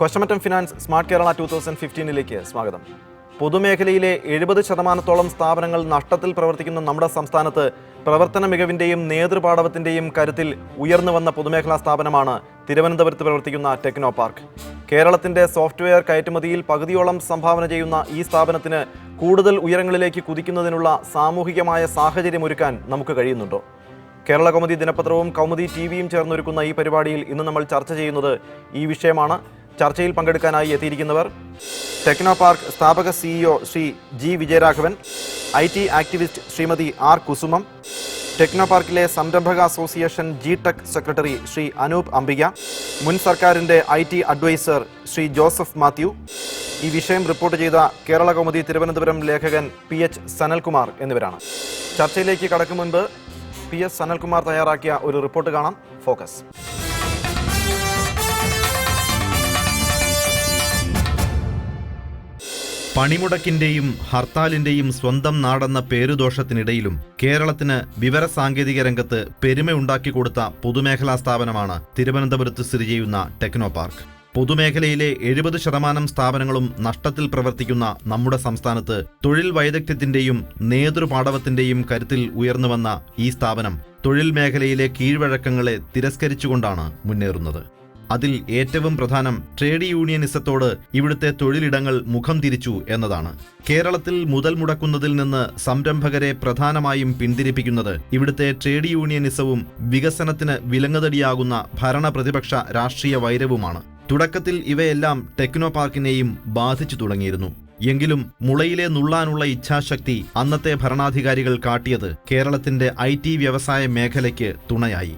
Kosamattam finance smart Kerala 2015 സ്വാഗതം. പൊതുമേഖലയിലെ 70% സ്ഥാപനങ്ങൾ നഷ്ടത്തിൽ പ്രവർത്തിക്കുന്ന നമ്മുടെ സംസ്ഥാനത്ത് പ്രവർത്തന മികവിൻ്റെയും നേതൃപാടവത്തിൻ്റെയും കരുത്തിൽ ഉയർന്നു വന്ന പൊതുമേഖലാ സ്ഥാപനമാണ് തിരുവനന്തപുരത്ത് പ്രവർത്തിക്കുന്ന ടെക്നോ പാർക്ക്. കേരളത്തിൻ്റെ സോഫ്റ്റ്വെയർ കയറ്റുമതിയിൽ പകുതിയോളം സംഭാവന ചെയ്യുന്ന ഈ സ്ഥാപനത്തിന് കൂടുതൽ ഉയരങ്ങളിലേക്ക് കുതിക്കുന്നതിനുള്ള സാമൂഹികമായ സാഹചര്യമൊരുക്കാൻ നമുക്ക് കഴിയുന്നുണ്ടോ? കേരള കൗമുദി ദിനപത്രവും കൗമുദി ടിവിയും ചേർന്നൊരുക്കുന്ന ഈ പരിപാടിയിൽ ഇന്ന് നമ്മൾ ചർച്ച ചെയ്യുന്നത് ഈ വിഷയമാണ്. ചർച്ചയിൽ പങ്കെടുക്കാനായി എത്തിയിരിക്കുന്നവർ ടെക്നോ പാർക്ക് സ്ഥാപക CEO Shri G Vijayaraghavan, IT activist Shrimati R Kusumam, ടെക്നോ പാർക്കിലെ സംരംഭക association GTech secretary Shri Anoop Ambika, മുൻ സർക്കാരിൻ്റെ IT അഡ്വൈസർ ശ്രീ ജോസഫ് മാത്യു. ഈ വിഷയം റിപ്പോർട്ട് ചെയ്ത കേരള കൗമുദി തിരുവനന്തപുരം ലേഖകൻ PH സനൽകുമാർ എന്നിവരാണ്. ചർച്ചയിലേക്ക് കടക്കും മുൻപ് PS സനൽകുമാർ തയ്യാറാക്കിയ ഒരു റിപ്പോർട്ട് കാണാം. ഫോക്കസ്. പണിമുടക്കിന്റെയും ഹർത്താലിന്റെയും സ്വന്തം നാടെന്ന പേരുദോഷത്തിനിടയിലും കേരളത്തിന് വിവരസാങ്കേതിക രംഗത്ത് പെരുമയുണ്ടാക്കി കൊടുത്ത പൊതുമേഖലാ സ്ഥാപനമാണ് തിരുവനന്തപുരത്ത് സ്ഥിതി ചെയ്യുന്ന ടെക്നോ പാർക്ക്. പൊതുമേഖലയിലെ 70% സ്ഥാപനങ്ങളും നഷ്ടത്തിൽ പ്രവർത്തിക്കുന്ന നമ്മുടെ സംസ്ഥാനത്ത് തൊഴിൽ വൈദഗ്ധ്യത്തിന്റെയും നേതൃപാടവത്തിന്റെയും കരുത്തിൽ ഉയർന്നുവന്ന ഈ സ്ഥാപനം തൊഴിൽ മേഖലയിലെ കീഴ്വഴക്കങ്ങളെ തിരസ്കരിച്ചുകൊണ്ടാണ് മുന്നേറുന്നത്. അതിൽ ഏറ്റവും പ്രധാനം ട്രേഡ് യൂണിയനിസത്തോട് ഇവിടുത്തെ തൊഴിലിടങ്ങൾ മുഖം തിരിച്ചു എന്നതാണ്. കേരളത്തിൽ മുതൽ മുടക്കുന്നതിൽ നിന്ന് സംരംഭകരെ പ്രധാനമായും പിന്തിരിപ്പിക്കുന്നത് ഇവിടുത്തെ ട്രേഡ് യൂണിയനിസവും വികസനത്തിന് വിലങ്ങുതടിയാകുന്ന ഭരണ പ്രതിപക്ഷ രാഷ്ട്രീയ വൈരവുമാണ്. തുടക്കത്തിൽ ഇവയെല്ലാം ടെക്നോ പാർക്കിനെയും ബാധിച്ചു തുടങ്ങിയിരുന്നു. എങ്കിലും മുളയിലെ നുള്ളാനുള്ള ഇച്ഛാശക്തി അന്നത്തെ ഭരണാധികാരികൾ കാട്ടിയത് കേരളത്തിന്റെ IT വ്യവസായ മേഖലയ്ക്ക് തുണയായി.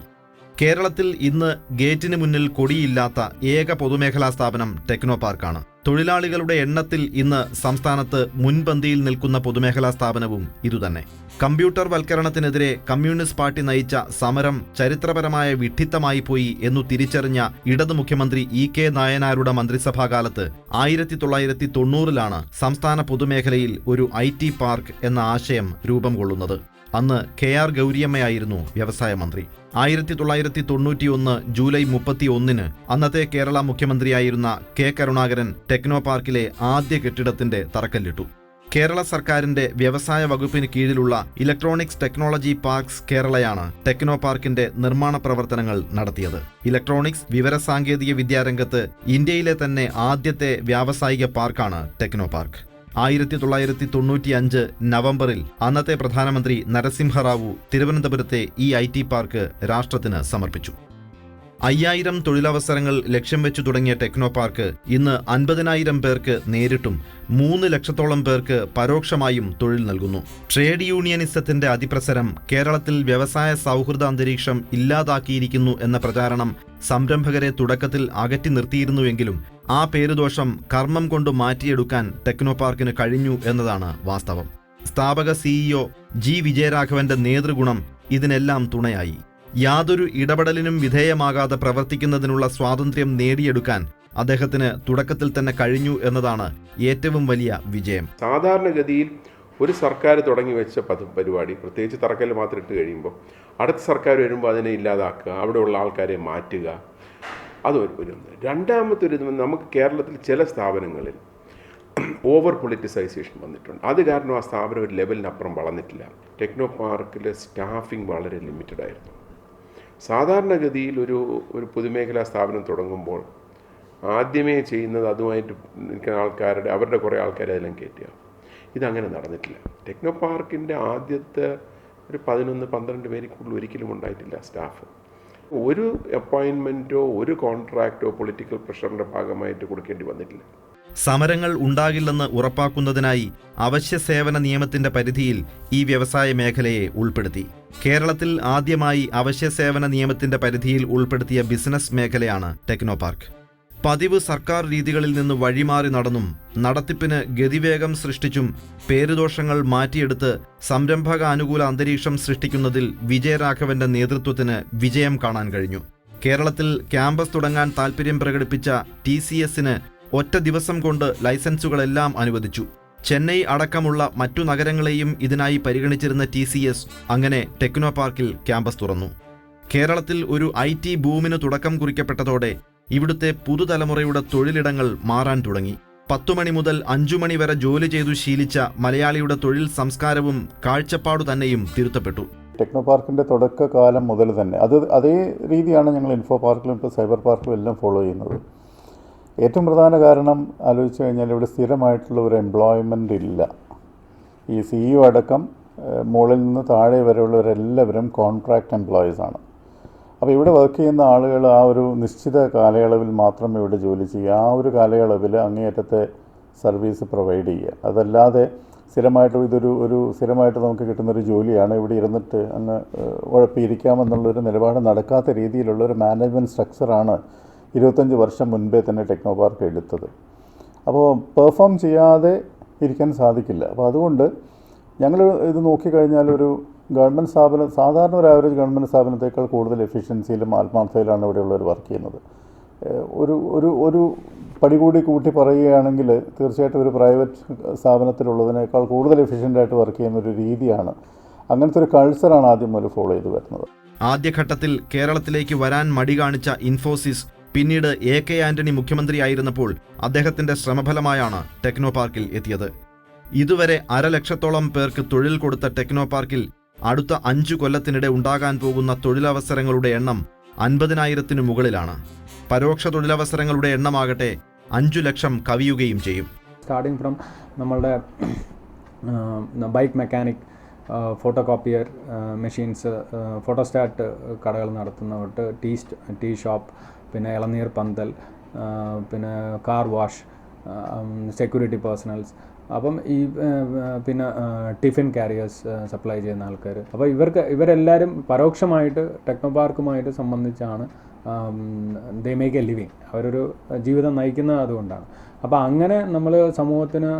കേരളത്തിൽ ഇന്ന് ഗേറ്റിന് മുന്നിൽ കൊടിയില്ലാത്ത ഏക പൊതുമേഖലാ സ്ഥാപനം ടെക്നോ പാർക്കാണ്. തൊഴിലാളികളുടെ എണ്ണത്തിൽ ഇന്ന് സംസ്ഥാനത്ത് മുൻപന്തിയിൽ നിൽക്കുന്ന പൊതുമേഖലാ സ്ഥാപനവും ഇതുതന്നെ. കമ്പ്യൂട്ടർ വൽക്കരണത്തിനെതിരെ കമ്മ്യൂണിസ്റ്റ് പാർട്ടി നയിച്ച സമരം ചരിത്രപരമായ വിഡ്ഢിത്തമായി പോയി എന്നു തിരിച്ചറിഞ്ഞ ഇടതു മുഖ്യമന്ത്രി EK നായനാരുടെ മന്ത്രിസഭാകാലത്ത് 1990 സംസ്ഥാന പൊതുമേഖലയിൽ ഒരു IT പാർക്ക് എന്ന ആശയം രൂപം കൊള്ളുന്നത്. അന്ന് KR ഗൗരിയമ്മയായിരുന്നു വ്യവസായ മന്ത്രി. 1991 ജൂലൈ 31 അന്നത്തെ കേരള മുഖ്യമന്ത്രിയായിരുന്ന K കരുണാകരൻ ടെക്നോ പാർക്കിലെ ആദ്യ കെട്ടിടത്തിന്റെ തറക്കല്ലിട്ടു. കേരള സർക്കാരിന്റെ വ്യവസായ വകുപ്പിന് കീഴിലുള്ള ഇലക്ട്രോണിക്സ് ടെക്നോളജി പാർക്സ് കേരളയാണ് ടെക്നോ പാർക്കിന്റെ നിർമ്മാണ പ്രവർത്തനങ്ങൾ നടത്തിയത്. ഇലക്ട്രോണിക്സ് വിവരസാങ്കേതിക വിദ്യാരംഗത്ത് ഇന്ത്യയിലെ തന്നെ ആദ്യത്തെ വ്യാവസായിക പാർക്കാണ് ടെക്നോ പാർക്ക്. 1995 നവംബറിൽ അന്നത്തെ പ്രധാനമന്ത്രി നരസിംഹറാവു തിരുവനന്തപുരത്തെ ഈ IT പാർക്ക് രാഷ്ട്രത്തിന് സമർപ്പിച്ചു. 5000 തൊഴിലവസരങ്ങൾ ലക്ഷ്യം വെച്ചു തുടങ്ങിയ ടെക്നോ പാർക്ക് ഇന്ന് 50,000 പേർക്ക് നേരിട്ടും 3 ലക്ഷത്തോളം പേർക്ക് പരോക്ഷമായും തൊഴിൽ നൽകുന്നു. ട്രേഡ് യൂണിയനിസത്തിന്റെ അതിപ്രസരം കേരളത്തിൽ വ്യവസായ സൗഹൃദ അന്തരീക്ഷം ഇല്ലാതാക്കിയിരിക്കുന്നു എന്ന പ്രചാരണം സംരംഭകരെ തുടക്കത്തിൽ അകറ്റി നിർത്തിയിരുന്നുവെങ്കിലും ആ പേരുദോഷം കർമ്മം കൊണ്ട് മാറ്റിയെടുക്കാൻ ടെക്നോ പാർക്കിന് കഴിഞ്ഞു എന്നതാണ് വാസ്തവം. സ്ഥാപക CEO ജി വിജയരാഘവന്റെ നേതൃഗുണം ഇതിനെല്ലാം തുണയായി. യാതൊരു ഇടപെടലിനും വിധേയമാകാതെ പ്രവർത്തിക്കുന്നതിനുള്ള സ്വാതന്ത്ര്യം നേടിയെടുക്കാൻ അദ്ദേഹത്തിന് തുടക്കത്തിൽ തന്നെ കഴിഞ്ഞു എന്നതാണ് ഏറ്റവും വലിയ വിജയം. സാധാരണഗതിയിൽ ഒരു സർക്കാർ തുടങ്ങി വെച്ച പരിപാടി, പ്രത്യേകിച്ച് തറക്കല്ല് മാത്രം ഇട്ട് കഴിയുമ്പോൾ അടുത്ത സർക്കാർ വരുമ്പോൾ അതിനെ ഇല്ലാതാക്കുക, അവിടെയുള്ള ആൾക്കാരെ മാറ്റുക, അതൊരു. രണ്ടാമത്തെ ഒരു നമുക്ക് കേരളത്തിൽ ചില സ്ഥാപനങ്ങളിൽ ഓവർ പൊളിറ്റിസൈസേഷൻ വന്നിട്ടുണ്ട്. അത് കാരണം ആ സ്ഥാപനം ഒരു ലെവലിനപ്പുറം വളർന്നിട്ടില്ല. ടെക്നോ പാർക്കിലെ സ്റ്റാഫിംഗ് വളരെ ലിമിറ്റഡ് ആയിരുന്നു. സാധാരണഗതിയിൽ ഒരു പൊതുമേഖലാ സ്ഥാപനം തുടങ്ങുമ്പോൾ ആദ്യമേ ചെയ്യുന്നത് അതുമായിട്ട് നിൽക്കുന്ന അവരുടെ കുറേ ആൾക്കാരെ അതെല്ലാം കയറ്റുക. ഇതങ്ങനെ നടന്നിട്ടില്ല. ടെക്നോ പാർക്കിൻ്റെ ആദ്യത്തെ ഒരു 11-12 പേരിൽ കൂടുതൽ ഒരിക്കലും ഉണ്ടായിട്ടില്ല സ്റ്റാഫ്. ഒരു അപ്പോയിൻമെൻറ്റോ ഒരു കോൺട്രാക്റ്റോ പൊളിറ്റിക്കൽ പ്രഷറിൻ്റെ ഭാഗമായിട്ട് കൊടുക്കേണ്ടി വന്നിട്ടില്ല. സമരങ്ങൾ ഉണ്ടാകില്ലെന്ന് ഉറപ്പാക്കുന്നതിനായി അവശ്യ സേവന നിയമത്തിന്റെ പരിധിയിൽ ഈ വ്യവസായ മേഖലയെ ഉൾപ്പെടുത്തി. കേരളത്തിൽ ആദ്യമായി അവശ്യ സേവന നിയമത്തിന്റെ പരിധിയിൽ ഉൾപ്പെടുത്തിയ ബിസിനസ് മേഖലയാണ് ടെക്നോ പാർക്ക്. പതിവ് സർക്കാർ രീതികളിൽ നിന്ന് വഴിമാറി നടന്നും നടത്തിപ്പിന് ഗതിവേഗം സൃഷ്ടിച്ചും പേരുദോഷങ്ങൾ മാറ്റിയെടുത്ത് സംരംഭക അനുകൂല അന്തരീക്ഷം സൃഷ്ടിക്കുന്നതിൽ വിജയരാഘവന്റെ നേതൃത്വത്തിന് വിജയം കാണാൻ കഴിഞ്ഞു. കേരളത്തിൽ ക്യാമ്പസ് തുടങ്ങാൻ താൽപര്യം പ്രകടിപ്പിച്ച TCSന് ഒറ്റ ദിവസം കൊണ്ട് ലൈസൻസുകളെല്ലാം അനുവദിച്ചു. ചെന്നൈ അടക്കമുള്ള മറ്റു നഗരങ്ങളെയും ഇതിനായി പരിഗണിച്ചിരുന്ന TCS അങ്ങനെ ടെക്നോ പാർക്കിൽ ക്യാമ്പസ് തുറന്നു. കേരളത്തിൽ ഒരു IT ബൂമിന് തുടക്കം കുറിക്കപ്പെട്ടതോടെ ഇവിടുത്തെ പുതുതലമുറയുടെ തൊഴിലിടങ്ങൾ മാറാൻ തുടങ്ങി. 10 മണി മുതൽ 5 മണി വരെ ജോലി ചെയ്തു ശീലിച്ച മലയാളിയുടെ തൊഴിൽ സംസ്കാരവും കാഴ്ചപ്പാടു തന്നെയും തിരുത്തപ്പെട്ടു. ടെക്നോ പാർക്കിൻ്റെ തുടക്കകാലം മുതൽ തന്നെ അതേ രീതിയാണ് ഞങ്ങൾ ഇൻഫോ പാർക്കിലും ഇപ്പോൾ സൈബർ പാർക്കിലും എല്ലാം ഫോളോ ചെയ്യുന്നത്. ഏറ്റവും പ്രധാന കാരണം ആലോചിച്ച് കഴിഞ്ഞാൽ ഇവിടെ സ്ഥിരമായിട്ടുള്ള ഒരു എംപ്ലോയ്മെൻ്റ് ഇല്ല. ഈ CEO അടക്കം മുകളിൽ നിന്ന് താഴെ വരെയുള്ളവരെല്ലാവരും കോൺട്രാക്റ്റ് എംപ്ലോയീസാണ്. അപ്പോൾ ഇവിടെ വർക്ക് ചെയ്യുന്ന ആളുകൾ ആ ഒരു നിശ്ചിത കാലയളവിൽ മാത്രം ഇവിടെ ജോലി ചെയ്യുക, ആ ഒരു കാലയളവിൽ അങ്ങേയറ്റത്തെ സർവീസ് പ്രൊവൈഡ് ചെയ്യുക. അതല്ലാതെ സ്ഥിരമായിട്ട് നമുക്ക് കിട്ടുന്നൊരു ജോലിയാണ് ഇവിടെ ഇരുന്നിട്ട് അങ്ങ് ഉഴപ്പിയിരിക്കാമെന്നുള്ളൊരു നിലപാട് നടക്കാത്ത രീതിയിലുള്ളൊരു മാനേജ്മെൻറ്റ് സ്ട്രക്ചറാണ് 25 വർഷം മുൻപേ തന്നെ ടെക്നോ പാർക്ക് എടുത്തത്. അപ്പോൾ പെർഫോം ചെയ്യാതെ ഇരിക്കാൻ സാധിക്കില്ല. അപ്പോൾ അതുകൊണ്ട് ഞങ്ങൾ ഇത് നോക്കിക്കഴിഞ്ഞാൽ ഒരു ഗവൺമെൻറ് സ്ഥാപനം, സാധാരണ ഒരു ആവറേജ് ഗവൺമെൻറ് സ്ഥാപനത്തേക്കാൾ കൂടുതൽ എഫിഷ്യൻസിയിലും ആത്മാർത്ഥതയിലാണ് ഇവിടെയുള്ളവർ വർക്ക് ചെയ്യുന്നത്. ഒരു പടി കൂട്ടി പറയുകയാണെങ്കിൽ തീർച്ചയായിട്ടും ഒരു പ്രൈവറ്റ് സ്ഥാപനത്തിലുള്ളതിനേക്കാൾ കൂടുതൽ എഫിഷ്യൻ്റായിട്ട് വർക്ക് ചെയ്യുന്ന ഒരു രീതിയാണ്, അങ്ങനത്തെ ഒരു കൾച്ചറാണ് ആദ്യം മുതൽ ഫോളോ ചെയ്ത് വരുന്നത്. ആദ്യഘട്ടത്തിൽ കേരളത്തിലേക്ക് വരാൻ മടി കാണിച്ച ഇൻഫോസിസ് പിന്നീട് AK ആന്റണി മുഖ്യമന്ത്രിയായിരുന്നപ്പോൾ അദ്ദേഹത്തിന്റെ ശ്രമഫലമായാണ് ടെക്നോ പാർക്കിൽ എത്തിയത്. ഇതുവരെ 1,00,000-ഓളം പേർക്ക് തൊഴിൽ കൊടുത്ത ടെക്നോ പാർക്കിൽ അടുത്ത 5 കൊല്ലത്തിനിടെ ഉണ്ടാകാൻ പോകുന്ന തൊഴിലവസരങ്ങളുടെ എണ്ണം 50,000-ന് മുകളിലാണ്. പരോക്ഷ തൊഴിലവസരങ്ങളുടെ എണ്ണമാകട്ടെ 5 ലക്ഷം കവിയുകയും ചെയ്യും. സ്റ്റാർട്ടിംഗ് ഫ്രം നമ്മളുടെ bike mechanic, photo copier machines, photostat കടകൾ നടത്തുന്നവട്ട്, ടീ ഷോപ്പ്, പിന്നെ ഇളനീർ പന്തൽ, പിന്നെ കാർ വാഷ്, സെക്യൂരിറ്റി പേഴ്സണൽസ്, അപ്പം ഈ പിന്നെ ടിഫിൻ കാരിയേഴ്സ് സപ്ലൈ ചെയ്യുന്ന ആൾക്കാർ. അപ്പോൾ ഇവരെല്ലാവരും പരോക്ഷമായിട്ട് ടെക്നോ പാർക്കുമായിട്ട് സംബന്ധിച്ചാണ് ദേ മേക്ക് എ ലിവിങ്, അവരൊരു ജീവിതം നയിക്കുന്നത് അതുകൊണ്ടാണ്. അപ്പോൾ അങ്ങനെ നമ്മൾ സമൂഹത്തിന്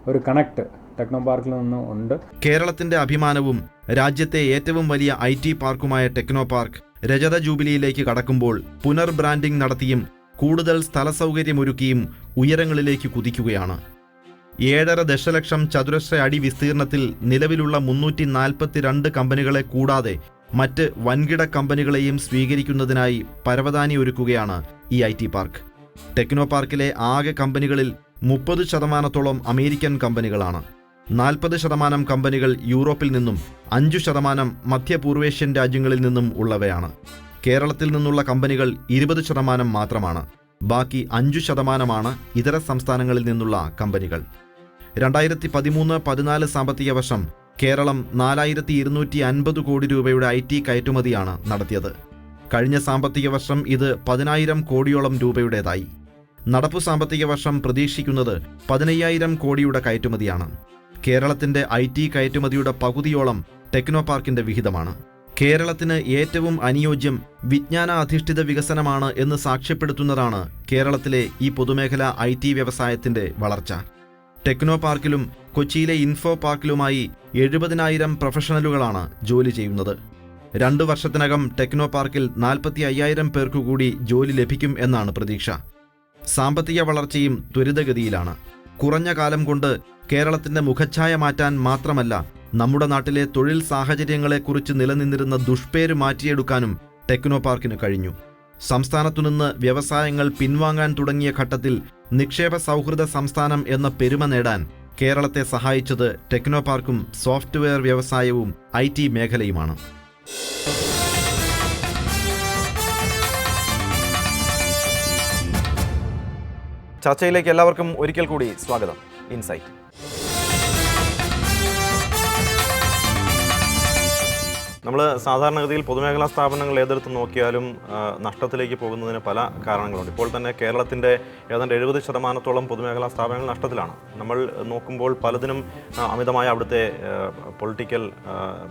ഒരു കണക്ട് ടെക്നോ പാർക്കിൽ നിന്ന് ഉണ്ട്. കേരളത്തിന്റെ അഭിമാനവും രാജ്യത്തെ ഏറ്റവും വലിയ IT പാർക്കുമായ ടെക്നോ പാർക്ക് രജത ജൂബിലിയിലേക്ക് കടക്കുമ്പോൾ പുനർ ബ്രാൻഡിംഗ് നടത്തിയും കൂടുതൽ സ്ഥല സൗകര്യമൊരുക്കിയും ഉയരങ്ങളിലേക്ക് കുതിക്കുകയാണ്. 7.5 ദശലക്ഷം ചതുരശ്ര അടി വിസ്തീർണത്തിൽ നിലവിലുള്ള 342 കമ്പനികളെ കൂടാതെ മറ്റ് വൻകിട കമ്പനികളെയും സ്വീകരിക്കുന്നതിനായി പരവതാനി ഒരുക്കുകയാണ് ഈ IT പാർക്ക്. ടെക്നോ പാർക്കിലെ ആകെ കമ്പനികളിൽ 30% അമേരിക്കൻ കമ്പനികളാണ്. 40% കമ്പനികൾ യൂറോപ്പിൽ നിന്നും 5% മധ്യപൂർവേഷ്യൻ രാജ്യങ്ങളിൽ നിന്നും ഉള്ളവയാണ്. കേരളത്തിൽ നിന്നുള്ള കമ്പനികൾ 20% മാത്രമാണ്. ബാക്കി 5% ഇതര സംസ്ഥാനങ്ങളിൽ നിന്നുള്ള കമ്പനികൾ. 2013-14 സാമ്പത്തിക വർഷം കേരളം 4,250 കോടി രൂപയുടെ IT കയറ്റുമതിയാണ് നടത്തിയത്. കഴിഞ്ഞ സാമ്പത്തിക വർഷം ഇത് 10,000 കോടിയോളം രൂപയുടേതായി. നടപ്പു സാമ്പത്തിക വർഷം പ്രതീക്ഷിക്കുന്നത് 15,000 കോടിയുടെ കയറ്റുമതിയാണ്. കേരളത്തിന്റെ IT കയറ്റുമതിയുടെ പകുതിയോളം ടെക്നോ പാർക്കിന്റെ വിഹിതമാണ്. കേരളത്തിന് ഏറ്റവും അനുയോജ്യം വിജ്ഞാന അധിഷ്ഠിത വികസനമാണ് എന്ന് സാക്ഷ്യപ്പെടുത്തുന്നതാണ് കേരളത്തിലെ ഈ പൊതുമേഖലാ IT വ്യവസായത്തിന്റെ വളർച്ച. ടെക്നോ പാർക്കിലും കൊച്ചിയിലെ ഇൻഫോ പാർക്കിലുമായി 70,000 പ്രൊഫഷണലുകളാണ് ജോലി ചെയ്യുന്നത്. 2 വർഷത്തിനകം ടെക്നോ പാർക്കിൽ 45,000 പേർക്കു കൂടി ജോലി ലഭിക്കും എന്നാണ് പ്രതീക്ഷ. സാമ്പത്തിക വളർച്ചയും ത്വരിതഗതിയിലാണ്. കുറഞ്ഞ കാലം കൊണ്ട് കേരളത്തിന്റെ മുഖച്ഛായ മാറ്റാൻ മാത്രമല്ല, നമ്മുടെ നാട്ടിലെ തൊഴിൽ സാഹചര്യങ്ങളെക്കുറിച്ച് നിലനിന്നിരുന്ന ദുഷ്പേര് മാറ്റിയെടുക്കാനും ടെക്നോ പാർക്കിന് കഴിഞ്ഞു. സംസ്ഥാനത്തുനിന്ന് വ്യവസായങ്ങൾ പിൻവാങ്ങാൻ തുടങ്ങിയ ഘട്ടത്തിൽ നിക്ഷേപ സൗഹൃദ സംസ്ഥാനം എന്ന പെരുമ നേടാൻ കേരളത്തെ സഹായിച്ചത് ടെക്നോ പാർക്കും സോഫ്റ്റ്വെയർ വ്യവസായവും IT മേഖലയുമാണ്. ചർച്ചയിലേക്ക് എല്ലാവർക്കും ഒരിക്കൽ കൂടി സ്വാഗതം. ഇൻസൈറ്റ്. നമ്മൾ സാധാരണഗതിയിൽ പൊതുമേഖലാ സ്ഥാപനങ്ങൾ ഏതെടുത്ത് നോക്കിയാലും നഷ്ടത്തിലേക്ക് പോകുന്നതിന് പല കാരണങ്ങളുണ്ട്. ഇപ്പോൾ തന്നെ കേരളത്തിൻ്റെ ഏതാണ്ട് 70% പൊതുമേഖലാ സ്ഥാപനങ്ങൾ നഷ്ടത്തിലാണ്. നമ്മൾ നോക്കുമ്പോൾ പലതിനും അമിതമായ അവിടുത്തെ പൊളിറ്റിക്കൽ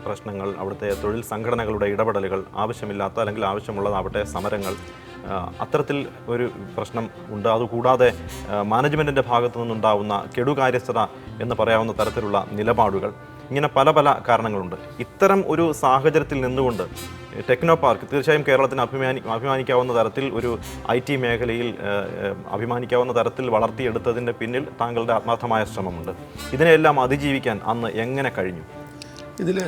പ്രശ്നങ്ങൾ, അവിടുത്തെ തൊഴിൽ സംഘടനകളുടെ ഇടപെടലുകൾ, ആവശ്യമില്ലാത്ത അല്ലെങ്കിൽ ആവശ്യമുള്ളതാവട്ടെ സമരങ്ങൾ, അത്തരത്തിൽ ഒരു പ്രശ്നം ഉണ്ട്. അതുകൂടാതെ മാനേജ്മെൻറ്റിൻ്റെ ഭാഗത്തു നിന്നുണ്ടാവുന്ന കെടുകാര്യസ്ഥത എന്ന് പറയാവുന്ന തരത്തിലുള്ള നിലപാടുകൾ, ഇങ്ങനെ പല കാരണങ്ങളുണ്ട്. ഇത്തരം ഒരു സാഹചര്യത്തിൽ നിന്നുകൊണ്ട് ടെക്നോ പാർക്ക് തീർച്ചയായും കേരളത്തിന് അഭിമാനിക്കാവുന്ന തരത്തിൽ ഒരു IT മേഖലയിൽ അഭിമാനിക്കാവുന്ന തരത്തിൽ വളർത്തിയെടുത്തതിൻ്റെ പിന്നിൽ താങ്കളുടെ ആത്മാർത്ഥമായ ശ്രമമുണ്ട്. ഇതിനെല്ലാം അതിജീവിക്കാൻ അന്ന് എങ്ങനെ കഴിഞ്ഞു? ഇതിൽ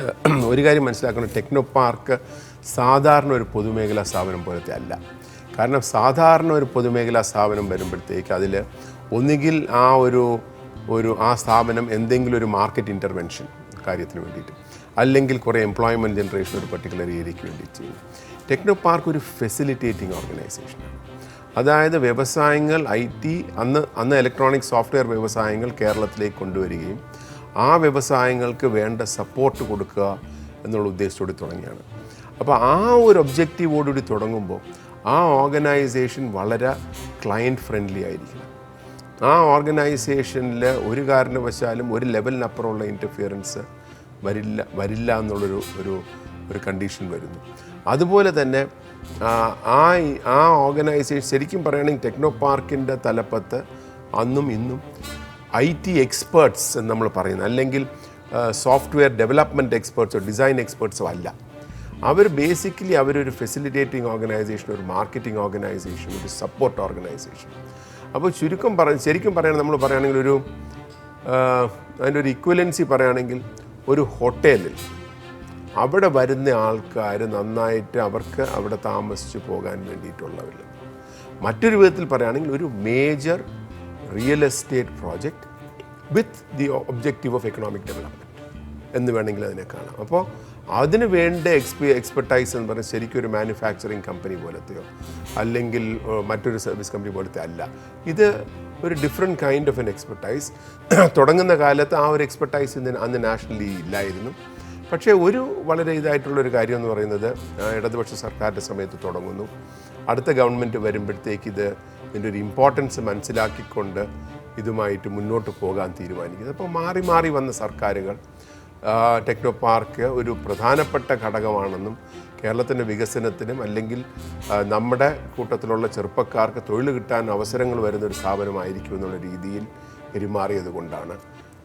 ഒരു കാര്യം മനസ്സിലാക്കണം, ടെക്നോ പാർക്ക് സാധാരണ ഒരു പൊതുമേഖലാ സ്ഥാപനം പോലത്തെ അല്ല. കാരണം സാധാരണ ഒരു പൊതുമേഖലാ സ്ഥാപനം വരുമ്പോഴത്തേക്ക് അതിൽ ഒന്നുകിൽ ആ സ്ഥാപനം എന്തെങ്കിലും ഒരു മാർക്കറ്റ് ഇൻ്റർവെൻഷൻ കാര്യത്തിന് വേണ്ടിയിട്ട്, അല്ലെങ്കിൽ കുറേ എംപ്ലോയ്മെൻറ്റ് ജനറേഷൻ ഒരു പർട്ടിക്കുലർ ഏരിയയ്ക്ക് വേണ്ടി ചെയ്യും. ടെക്നോ പാർക്ക് ഒരു ഫെസിലിറ്റേറ്റിംഗ് ഓർഗനൈസേഷനാണ്. അതായത് വ്യവസായങ്ങൾ അന്ന് ഇലക്ട്രോണിക് സോഫ്റ്റ്വെയർ വ്യവസായങ്ങൾ കേരളത്തിലേക്ക് കൊണ്ടുവരികയും ആ വ്യവസായങ്ങൾക്ക് വേണ്ട സപ്പോർട്ട് കൊടുക്കുക എന്നുള്ള ഉദ്ദേശത്തോടെ തുടങ്ങിയാണ്. അപ്പോൾ ആ ഒരു ഒബ്ജക്റ്റീവോടുകൂടി തുടങ്ങുമ്പോൾ ആ ഓർഗനൈസേഷൻ വളരെ ക്ലയൻറ്റ് ഫ്രണ്ട്ലി ആയിരിക്കണം. ആ ഓർഗനൈസേഷനിൽ ഒരു കാരണവശാലും ഒരു ലെവലിനപ്പുറമുള്ള ഇൻ്റർഫിയറൻസ് വരില്ല എന്നുള്ളൊരു കണ്ടീഷൻ വരുന്നു. അതുപോലെ തന്നെ ആ ഓർഗനൈസേഷൻ ശരിക്കും പറയുകയാണെങ്കിൽ ടെക്നോ പാർക്കിൻ്റെ തലപ്പത്ത് അന്നും ഇന്നും IT എക്സ്പേർട്സ് എന്ന് നമ്മൾ പറയുന്നത്, അല്ലെങ്കിൽ സോഫ്റ്റ്വെയർ ഡെവലപ്മെൻറ്റ് എക്സ്പേർട്സോ ഡിസൈൻ എക്സ്പേർട്സോ അല്ല. ബേസിക്കലി അവരൊരു ഫെസിലിറ്റേറ്റിംഗ് ഓർഗനൈസേഷൻ, ഒരു മാർക്കറ്റിംഗ് ഓർഗനൈസേഷൻ, ഒരു സപ്പോർട്ട് ഓർഗനൈസേഷൻ. അപ്പോൾ ശരിക്കും പറയുകയാണെങ്കിൽ നമ്മൾ പറയുകയാണെങ്കിൽ അതിൻ്റെ ഒരു ഇക്വലൻസി പറയുകയാണെങ്കിൽ ഒരു ഹോട്ടലിൽ അവിടെ വരുന്ന ആൾക്കാർ നന്നായിട്ട് അവർക്ക് അവിടെ താമസിച്ച് പോകാൻ വേണ്ടിയിട്ടുള്ളവർ. മറ്റൊരു വിധത്തിൽ പറയുകയാണെങ്കിൽ ഒരു major real estate project with the objective of economic development എന്ന് വേണമെങ്കിൽ അതിനെ കാണാം. അപ്പോൾ അതിന് വേണ്ട എക്സ്പെർട്ടൈസ് എന്ന് പറഞ്ഞാൽ ശരിക്കും ഒരു മാനുഫാക്ചറിങ് കമ്പനി പോലത്തെയോ അല്ലെങ്കിൽ മറ്റൊരു സർവീസ് കമ്പനി പോലത്തെ അല്ല. ഇത് ഒരു different kind of N expertise. തുടങ്ങുന്ന കാലത്ത് ആ ഒരു എക്സ്പെർട്ടൈസ് അന്ന് നാഷണലി ഇല്ലായിരുന്നു. പക്ഷേ വളരെ ഇതായിട്ടുള്ളൊരു കാര്യം എന്ന് പറയുന്നത് ഇടതുപക്ഷ സർക്കാരിൻ്റെ സമയത്ത് തുടങ്ങുന്നു. അടുത്ത ഗവൺമെൻറ് വരുമ്പോഴത്തേക്ക് ഇതിൻ്റെ ഒരു ഇമ്പോർട്ടൻസ് മനസ്സിലാക്കിക്കൊണ്ട് ഇതുമായിട്ട് മുന്നോട്ട് പോകാൻ തീരുമാനിക്കുന്നത്. അപ്പോൾ മാറി വന്ന സർക്കാരുകൾ ടെക്നോ പാർക്ക് ഒരു പ്രധാനപ്പെട്ട ഘടകമാണെന്നും കേരളത്തിൻ്റെ വികസനത്തിനും അല്ലെങ്കിൽ നമ്മുടെ കൂട്ടത്തിലുള്ള ചെറുപ്പക്കാർക്ക് തൊഴിൽ കിട്ടാൻ അവസരങ്ങൾ വരുന്നൊരു സ്ഥാപനമായിരിക്കും എന്നുള്ള രീതിയിൽ പെരുമാറിയത് കൊണ്ടാണ്